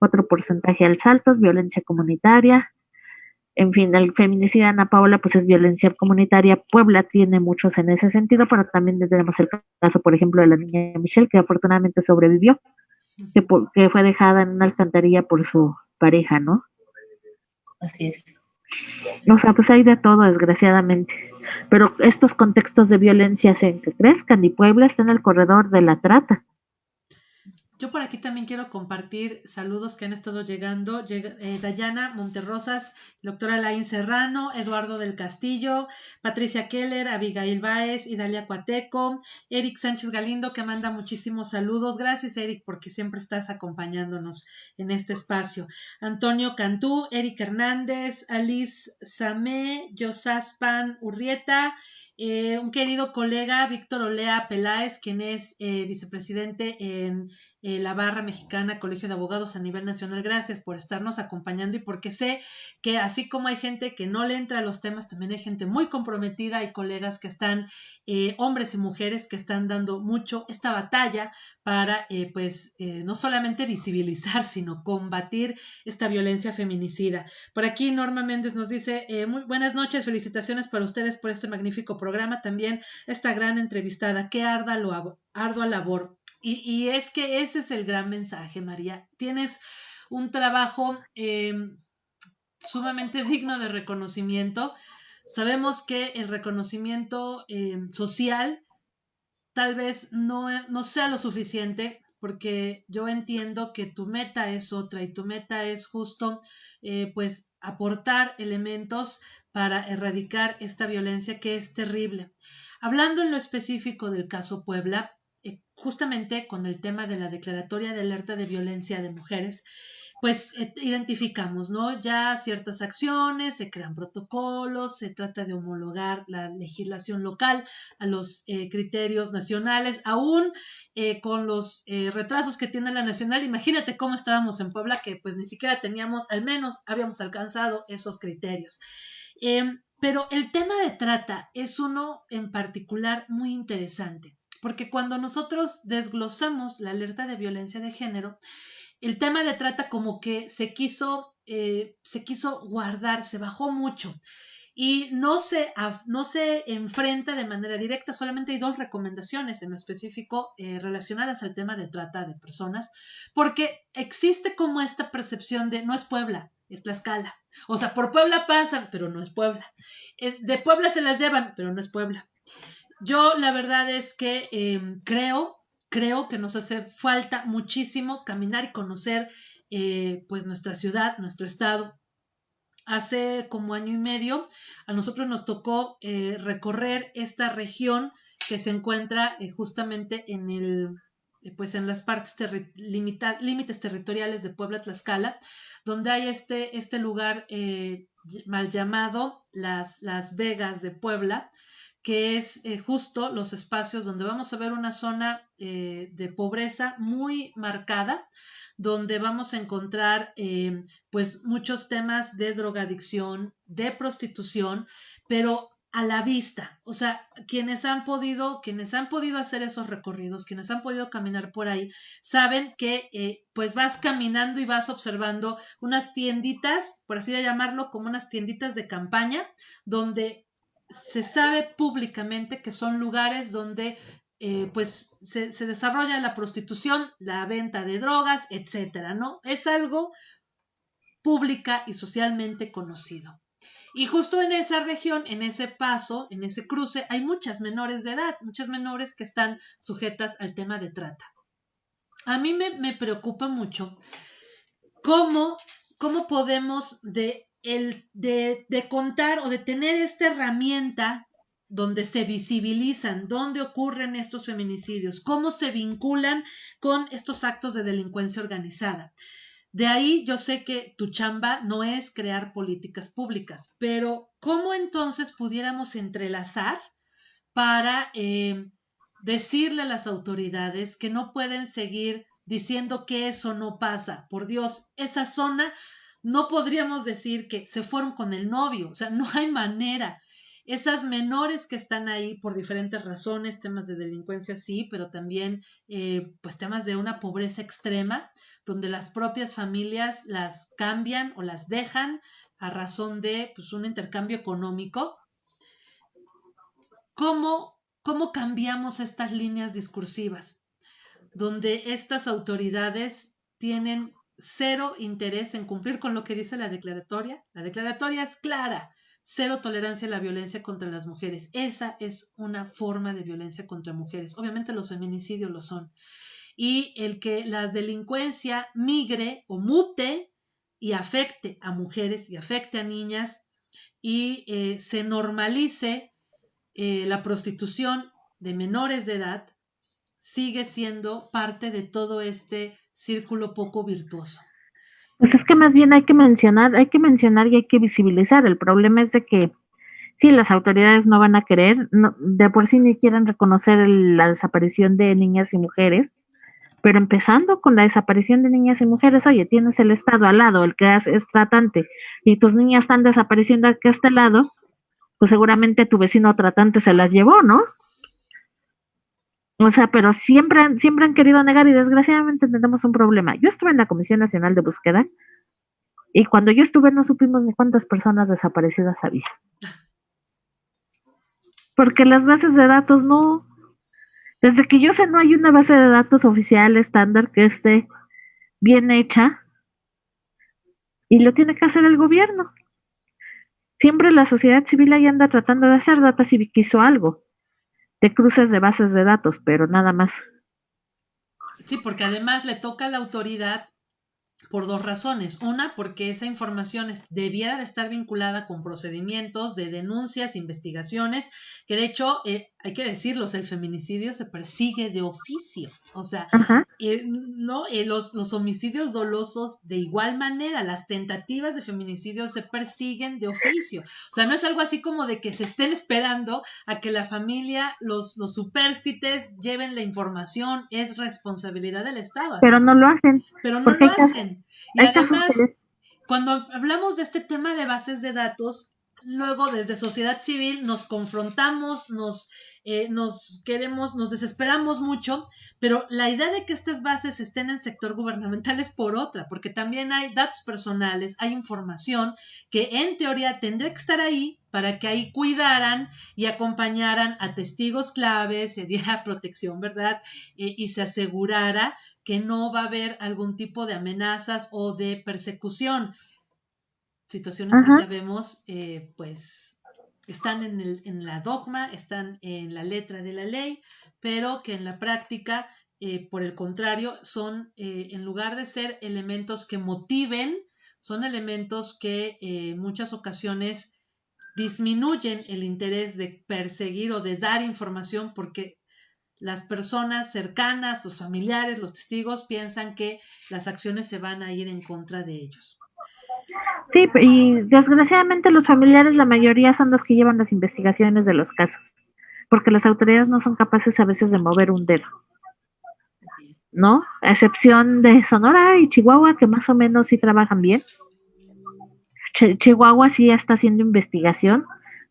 otro porcentaje al saltos, violencia comunitaria. En fin, el feminicidio de Ana Paola pues es violencia comunitaria. Puebla tiene muchos en ese sentido, pero también tenemos el caso, por ejemplo, de la niña Michelle, que afortunadamente sobrevivió, que fue dejada en una alcantarilla por su pareja, ¿no? Así es. O sea, pues hay de todo, desgraciadamente. Pero estos contextos de violencia hacen que crezcan y Puebla está en el corredor de la trata. Yo por aquí también quiero compartir saludos que han estado llegando. Dayana Monterrosas, doctora Laín Serrano, Eduardo del Castillo, Patricia Keller, Abigail Báez, Idalia Cuateco, Eric Sánchez Galindo, que manda muchísimos saludos. Gracias, Eric, porque siempre estás acompañándonos en este espacio. Antonio Cantú, Eric Hernández, Alice Samé, Yosaspan Urrieta, un querido colega, Víctor Olea Peláez, quien es vicepresidente en la Barra Mexicana, Colegio de Abogados a nivel nacional. Gracias por estarnos acompañando y porque sé que así como hay gente que no le entra a los temas, también hay gente muy comprometida, hay colegas que están, hombres y mujeres que están dando mucho esta batalla para no solamente visibilizar, sino combatir esta violencia feminicida. Por aquí Norma Méndez nos dice, muy buenas noches, felicitaciones para ustedes por este magnífico programa, también esta gran entrevistada, qué ardua labor. Y es que ese es el gran mensaje, María. Tienes un trabajo sumamente digno de reconocimiento. Sabemos que el reconocimiento social tal vez no sea lo suficiente, porque yo entiendo que tu meta es otra y tu meta es justo aportar elementos para erradicar esta violencia que es terrible. Hablando en lo específico del caso Puebla, justamente con el tema de la declaratoria de alerta de violencia de mujeres, pues identificamos, ¿no? Ya ciertas acciones, se crean protocolos, se trata de homologar la legislación local a los criterios nacionales, aún con los retrasos que tiene la nacional. Imagínate cómo estábamos en Puebla, que pues ni siquiera teníamos, al menos habíamos alcanzado esos criterios. Pero el tema de trata es uno en particular muy interesante, porque cuando nosotros desglosamos la alerta de violencia de género, el tema de trata como que se quiso guardar, se bajó mucho y no se enfrenta de manera directa. Solamente hay 2 recomendaciones en lo específico relacionadas al tema de trata de personas, porque existe como esta percepción de no es Puebla, es Tlaxcala. O sea, por Puebla pasan, pero no es Puebla. De Puebla se las llevan, pero no es Puebla. Yo la verdad es que creo que nos hace falta muchísimo caminar y conocer nuestra ciudad, nuestro estado. Hace como año y medio a nosotros nos tocó recorrer esta región que se encuentra justamente en las partes límites territoriales de Puebla, Tlaxcala, donde hay este lugar mal llamado Las Vegas de Puebla, que es justo los espacios donde vamos a ver una zona de pobreza muy marcada, donde vamos a encontrar muchos temas de drogadicción, de prostitución, pero a la vista. O sea, quienes han podido hacer esos recorridos, quienes han podido caminar por ahí, saben que vas caminando y vas observando unas tienditas, por así llamarlo, como unas tienditas de campaña, donde se sabe públicamente que son lugares donde se desarrolla la prostitución, la venta de drogas, etcétera, ¿no? Es algo pública y socialmente conocido. Y justo en esa región, en ese paso, en ese cruce, hay muchas menores de edad, muchas menores que están sujetas al tema de trata. A mí me preocupa mucho cómo podemos de contar o de tener esta herramienta donde se visibilizan, dónde ocurren estos feminicidios, cómo se vinculan con estos actos de delincuencia organizada. De ahí yo sé que tu chamba no es crear políticas públicas, pero ¿cómo entonces pudiéramos entrelazar para decirle a las autoridades que no pueden seguir diciendo que eso no pasa? Por Dios, esa zona no podríamos decir que se fueron con el novio, o sea, no hay manera. Esas menores que están ahí por diferentes razones, temas de delincuencia sí, pero también temas de una pobreza extrema, donde las propias familias las cambian o las dejan a razón de un intercambio económico. ¿Cómo cambiamos estas líneas discursivas? Donde estas autoridades tienen 0 interés en cumplir con lo que dice la declaratoria. La declaratoria es clara: 0 tolerancia a la violencia contra las mujeres. Esa es una forma de violencia contra mujeres. Obviamente los feminicidios lo son. Y el que la delincuencia migre o mute y afecte a mujeres y afecte a niñas y se normalice la prostitución de menores de edad, sigue siendo parte de todo este círculo poco virtuoso. Pues es que más bien hay que mencionar y hay que visibilizar. El problema es de que sí, las autoridades no van a querer, de por sí ni quieren reconocer la desaparición de niñas y mujeres, pero empezando con la desaparición de niñas y mujeres. Oye, tienes el Estado al lado, el que es tratante, y tus niñas están desapareciendo aquí a este lado, pues seguramente tu vecino tratante se las llevó, ¿no? O sea, pero siempre han querido negar y desgraciadamente tenemos un problema. Yo estuve en la Comisión Nacional de Búsqueda y cuando yo estuve no supimos ni cuántas personas desaparecidas había. Porque las bases de datos no, desde que yo sé no hay una base de datos oficial estándar que esté bien hecha y lo tiene que hacer el gobierno. Siempre la sociedad civil ahí anda tratando de hacer. Data Civic hizo algo de cruces de bases de datos, pero nada más. Sí, porque además le toca a la autoridad por dos razones. Una, porque esa información debiera de estar vinculada con procedimientos de denuncias, investigaciones, que de hecho, hay que decirlos, el feminicidio se persigue de oficio. O sea, los homicidios dolosos de igual manera, las tentativas de feminicidio se persiguen de oficio. O sea, no es algo así como de que se estén esperando a que la familia, los supérstites lleven la información, es responsabilidad del Estado. Pero no lo hacen. Pero no lo hacen. Y además, cuando hablamos de este tema de bases de datos, luego desde sociedad civil nos confrontamos, nos desesperamos mucho, pero la idea de que estas bases estén en sector gubernamental es por otra, porque también hay datos personales, hay información que en teoría tendría que estar ahí para que ahí cuidaran y acompañaran a testigos claves, se diera protección, ¿verdad? Y se asegurara que no va a haber algún tipo de amenazas o de persecución. Situaciones que sabemos, pues, están en la dogma, están en la letra de la ley, pero que en la práctica, por el contrario, son, en lugar de ser elementos que motiven, son elementos que en muchas ocasiones disminuyen el interés de perseguir o de dar información porque las personas cercanas, los familiares, los testigos piensan que las acciones se van a ir en contra de ellos. Sí, y desgraciadamente los familiares, la mayoría son los que llevan las investigaciones de los casos, porque las autoridades no son capaces a veces de mover un dedo, ¿no? A excepción de Sonora y Chihuahua, que más o menos sí trabajan bien. Chihuahua sí está haciendo investigación.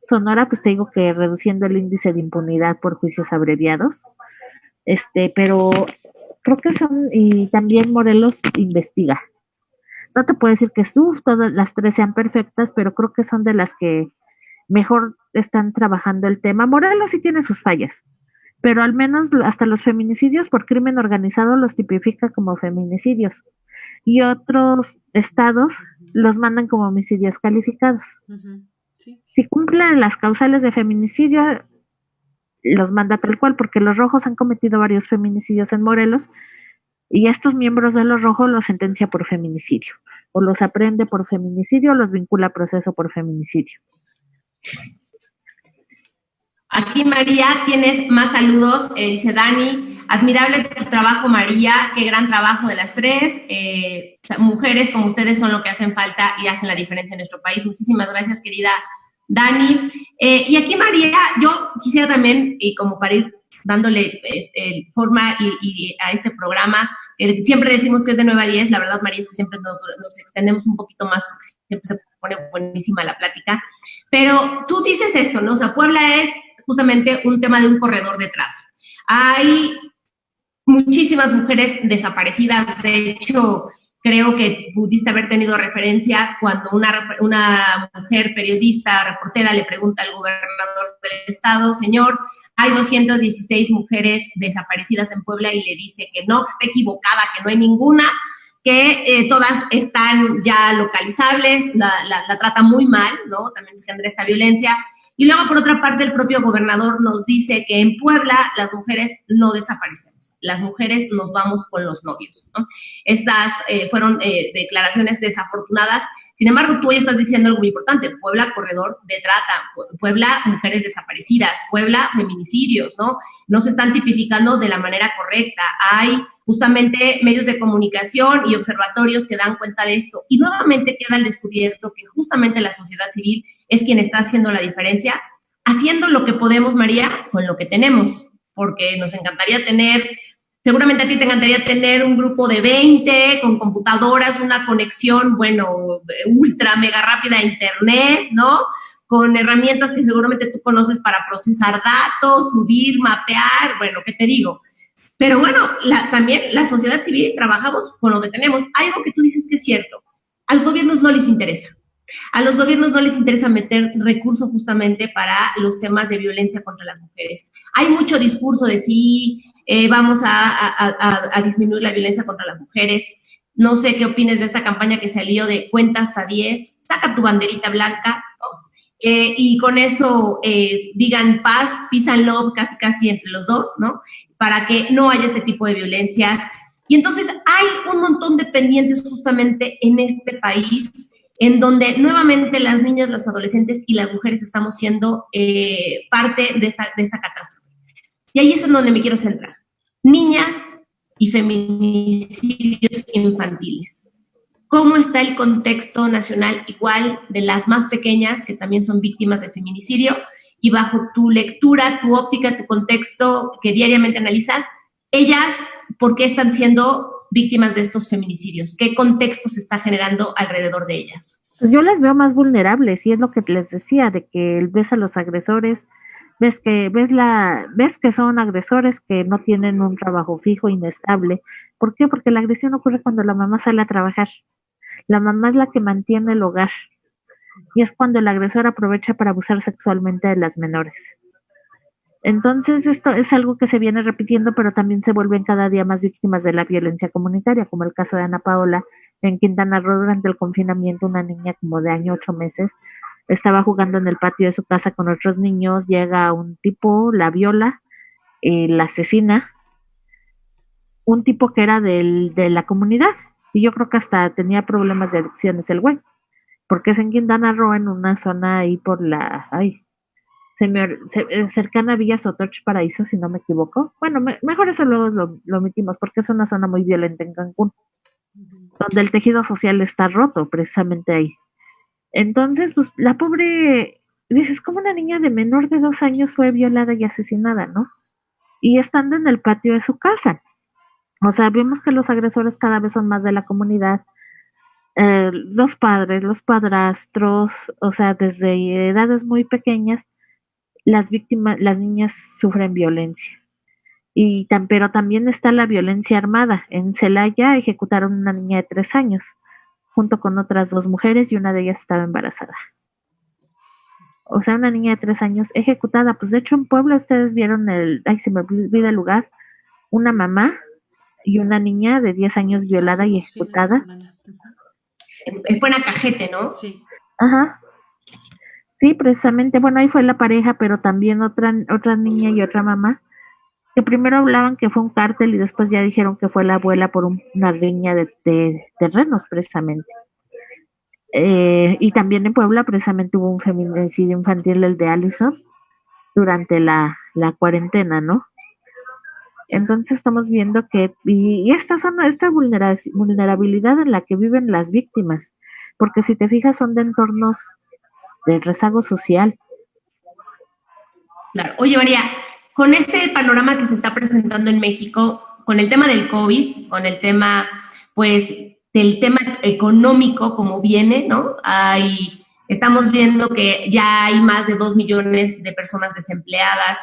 Sonora, pues te digo que reduciendo el índice de impunidad por juicios abreviados. Pero creo que son, y también Morelos investiga. No te puedo decir que todas las tres sean perfectas, pero creo que son de las que mejor están trabajando el tema. Morelos sí tiene sus fallas, pero al menos hasta los feminicidios por crimen organizado los tipifica como feminicidios. Y otros estados los mandan como homicidios calificados. Sí. Si cumplen las causales de feminicidio, los manda tal cual, porque los rojos han cometido varios feminicidios en Morelos, y estos miembros de los rojos los sentencia por feminicidio, o los aprehende por feminicidio, o los vincula a proceso por feminicidio. Aquí María, tienes más saludos, dice Dani, admirable tu trabajo María, qué gran trabajo de las tres, mujeres como ustedes son lo que hacen falta y hacen la diferencia en nuestro país. Muchísimas gracias querida Dani. Y aquí María, yo quisiera también, y como para ir dándole forma y a este programa, siempre decimos que es de 9 a 10, la verdad María, siempre nos extendemos un poquito más porque siempre se pone buenísima la plática, pero tú dices esto, ¿no? O sea, Puebla es justamente un tema de un corredor de trata. Hay muchísimas mujeres desaparecidas, de hecho, creo que pudiste haber tenido referencia cuando una mujer periodista, reportera, le pregunta al gobernador del estado, señor, hay 216 mujeres desaparecidas en Puebla y le dice que no, que está equivocada, que no hay ninguna, que todas están ya localizables, la trata muy mal, ¿no? También se genera esta violencia. Y luego, por otra parte, el propio gobernador nos dice que en Puebla las mujeres no desaparecemos, las mujeres nos vamos con los novios, ¿no? Estas fueron declaraciones desafortunadas. Sin embargo, tú ya estás diciendo algo muy importante, Puebla, corredor de trata, Puebla, mujeres desaparecidas, Puebla, feminicidios, ¿no? No se están tipificando de la manera correcta. Hay justamente medios de comunicación y observatorios que dan cuenta de esto. Y nuevamente queda al descubierto que justamente la sociedad civil es quien está haciendo la diferencia, haciendo lo que podemos, María, con lo que tenemos, porque nos encantaría tener Seguramente a ti te encantaría tener un grupo de 20 con computadoras, una conexión, bueno, ultra, mega rápida a internet, ¿no? Con herramientas que seguramente tú conoces para procesar datos, subir, mapear, bueno, ¿qué te digo? Pero bueno, también la sociedad civil trabajamos con lo que tenemos. Algo que tú dices que es cierto, a los gobiernos no les interesa. A los gobiernos no les interesa meter recursos justamente para los temas de violencia contra las mujeres. Hay mucho discurso de sí, vamos a disminuir la violencia contra las mujeres. No sé qué opines de esta campaña que salió de cuenta hasta 10, saca tu banderita blanca, ¿no? Y con eso digan paz, peace and love, casi casi entre los dos, ¿no? Para que no haya este tipo de violencias. Y entonces hay un montón de pendientes justamente en este país, en donde nuevamente las niñas, las adolescentes y las mujeres estamos siendo parte de esta catástrofe. Y ahí es en donde me quiero centrar. Niñas y feminicidios infantiles. ¿Cómo está el contexto nacional igual de las más pequeñas, que también son víctimas de feminicidio? Y bajo tu lectura, tu óptica, tu contexto que diariamente analizas, ellas, ¿por qué están siendo víctimas de estos feminicidios? ¿Qué contexto se está generando alrededor de ellas? Pues yo las veo más vulnerables, y es lo que les decía, de que ves a los agresores, ves que son agresores que no tienen un trabajo fijo, inestable. ¿Por qué? Porque la agresión ocurre cuando la mamá sale a trabajar. La mamá es la que mantiene el hogar, y es cuando el agresor aprovecha para abusar sexualmente de las menores. Entonces esto es algo que se viene repitiendo, pero también se vuelven cada día más víctimas de la violencia comunitaria, como el caso de Ana Paola en Quintana Roo. Durante el confinamiento, una niña como de año 8 meses estaba jugando en el patio de su casa con otros niños, llega un tipo, la viola, la asesina, un tipo que era de la comunidad, y yo creo que hasta tenía problemas de adicciones el güey, porque es en Quintana Roo, en una zona ahí por la... cercana a Villa Sotorch Paraíso, si no me equivoco. Bueno, mejor eso luego lo omitimos, porque es una zona muy violenta en Cancún, donde el tejido social está roto, precisamente ahí. Entonces, pues, la pobre, dices, como una niña de menor de 2 años fue violada y asesinada, ¿no? Y estando en el patio de su casa. O sea, vemos que los agresores cada vez son más de la comunidad, los padres, los padrastros, o sea, desde edades muy pequeñas, las niñas sufren violencia. Pero también está la violencia armada. En Celaya ejecutaron a una niña de 3 años, junto con otras 2 mujeres, y una de ellas estaba embarazada. O sea, una niña de 3 años ejecutada. Pues de hecho en Puebla ustedes vieron se me olvida el lugar, una mamá y una niña de 10 años violada y ejecutada. Fue en Acajete, ¿no? Sí. Ajá. Sí, precisamente, bueno, ahí fue la pareja, pero también otra niña y otra mamá, que primero hablaban que fue un cártel y después ya dijeron que fue la abuela por una riña de terrenos, precisamente. Y también en Puebla precisamente hubo un feminicidio infantil, el de Allison, durante la cuarentena, ¿no? Entonces estamos viendo que, y esta vulnerabilidad en la que viven las víctimas, porque si te fijas son de entornos de rezago social. Claro. Oye, María, con este panorama que se está presentando en México, con el tema del COVID, con el tema, pues, del tema económico como viene, ¿no? Estamos viendo que ya hay más de 2 millones de personas desempleadas,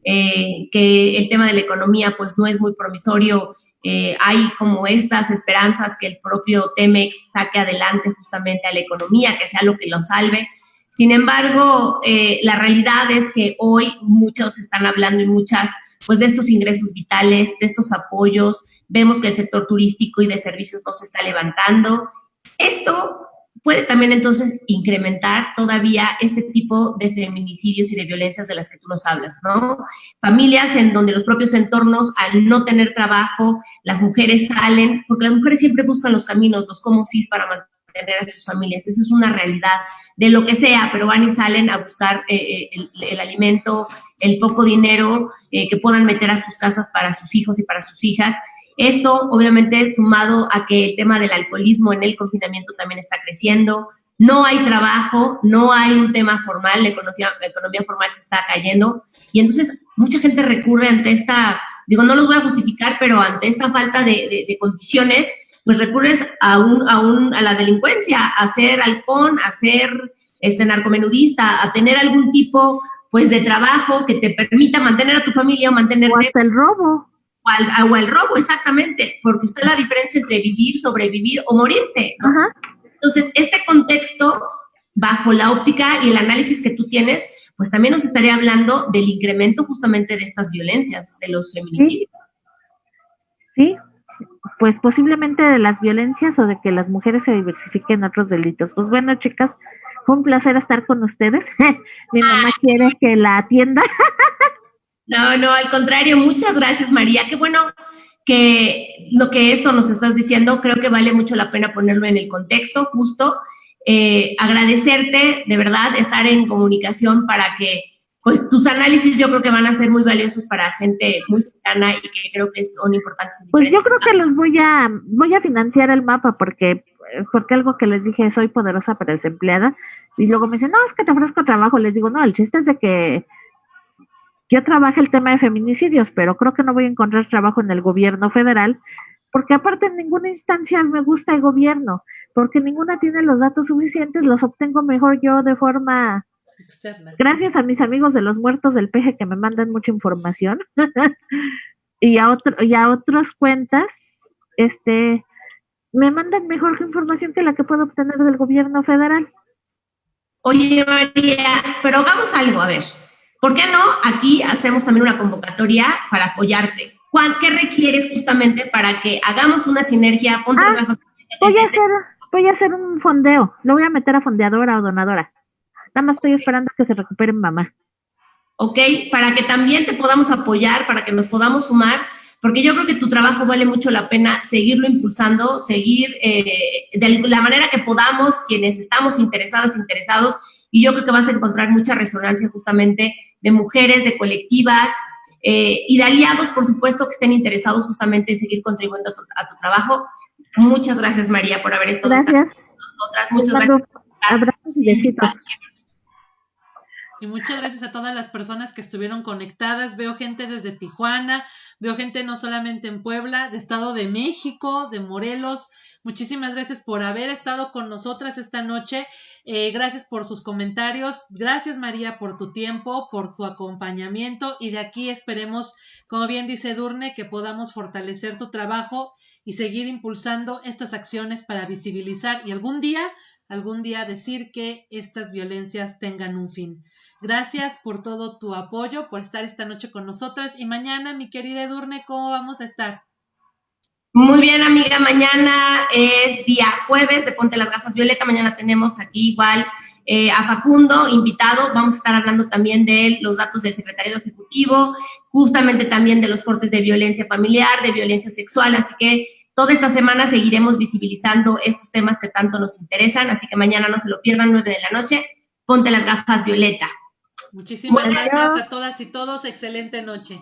que el tema de la economía, pues, no es muy promisorio. Hay como estas esperanzas que el propio Temex saque adelante justamente a la economía, que sea lo que lo salve. Sin embargo, la realidad es que hoy muchos están hablando y muchas, pues, de estos ingresos vitales, de estos apoyos. Vemos que el sector turístico y de servicios no se está levantando. Esto puede también entonces incrementar todavía este tipo de feminicidios y de violencias de las que tú nos hablas, ¿no? Familias en donde los propios entornos, al no tener trabajo, las mujeres salen, porque las mujeres siempre buscan los caminos, los cómo sí para mantener a sus familias. Eso es una realidad de lo que sea, pero van y salen a buscar el alimento, el poco dinero que puedan meter a sus casas para sus hijos y para sus hijas. Esto, obviamente, sumado a que el tema del alcoholismo en el confinamiento también está creciendo. No hay trabajo, no hay un tema formal, la economía formal se está cayendo, y entonces mucha gente recurre ante esta digo, no los voy a justificar, pero ante esta falta de condiciones, pues recurres a la delincuencia, a ser halcón, a ser narcomenudista, a tener algún tipo pues de trabajo que te permita mantener a tu familia o mantenerte. O hasta el robo. O al robo, exactamente, porque está la diferencia entre vivir, sobrevivir o morirte, ¿no? Ajá. Entonces, este contexto, bajo la óptica y el análisis que tú tienes, pues también nos estaría hablando del incremento justamente de estas violencias, de los feminicidios. Sí, pues posiblemente de las violencias o de que las mujeres se diversifiquen otros delitos. Pues bueno, chicas, fue un placer estar con ustedes. Mi mamá quiere que la atienda. No, al contrario, muchas gracias, María. Qué bueno que lo que esto nos estás diciendo, creo que vale mucho la pena ponerlo en el contexto justo. Agradecerte, de verdad, estar en comunicación para que, pues, tus análisis yo creo que van a ser muy valiosos para gente muy cercana y que creo que son importantes. Pues yo creo que los voy a financiar el mapa porque algo que les dije, soy poderosa pero desempleada, y luego me dicen, no, es que te ofrezco trabajo. Les digo, no, el chiste es de que yo trabajo el tema de feminicidios, pero creo que no voy a encontrar trabajo en el gobierno federal, porque aparte en ninguna instancia me gusta el gobierno, porque ninguna tiene los datos suficientes, los obtengo mejor yo de forma externa. Gracias a mis amigos de los muertos del peje que me mandan mucha información y a otras cuentas, me mandan mejor información que la que puedo obtener del gobierno federal. Oye, María, pero hagamos algo, a ver. ¿Por qué no? Aquí hacemos también una convocatoria para apoyarte. ¿Qué requieres justamente para que hagamos una sinergia? Ponte las gafas. Voy a hacer un fondeo. Lo voy a meter a fondeadora o donadora. Nada más estoy esperando que se recupere mi mamá. Ok, para que también te podamos apoyar, para que nos podamos sumar, porque yo creo que tu trabajo vale mucho la pena seguirlo impulsando, seguir de la manera que podamos, quienes estamos interesados, y yo creo que vas a encontrar mucha resonancia justamente de mujeres, de colectivas y de aliados, por supuesto, que estén interesados justamente en seguir contribuyendo a tu trabajo. Muchas gracias, María, por haber estado con nosotras. Muchas gracias. Abrazos y besitos. Y muchas gracias a todas las personas que estuvieron conectadas. Veo gente desde Tijuana, veo gente no solamente en Puebla, de Estado de México, de Morelos. Muchísimas gracias por haber estado con nosotras esta noche. Gracias por sus comentarios. Gracias, María, por tu tiempo, por tu acompañamiento. Y de aquí esperemos, como bien dice Edurne, que podamos fortalecer tu trabajo y seguir impulsando estas acciones para visibilizar y algún día decir que estas violencias tengan un fin. Gracias por todo tu apoyo, por estar esta noche con nosotras. Y mañana, mi querida Edurne, ¿cómo vamos a estar? Muy bien, amiga. Mañana es día jueves de Ponte las Gafas Violeta. Mañana tenemos aquí igual a Facundo, invitado. Vamos a estar hablando también de los datos del Secretariado Ejecutivo, justamente también de los cortes de violencia familiar, de violencia sexual. Así que toda esta semana seguiremos visibilizando estos temas que tanto nos interesan. Así que mañana no se lo pierdan, 9 de la noche. Ponte las Gafas Violeta. Muchísimas gracias a todas y todos. Excelente noche.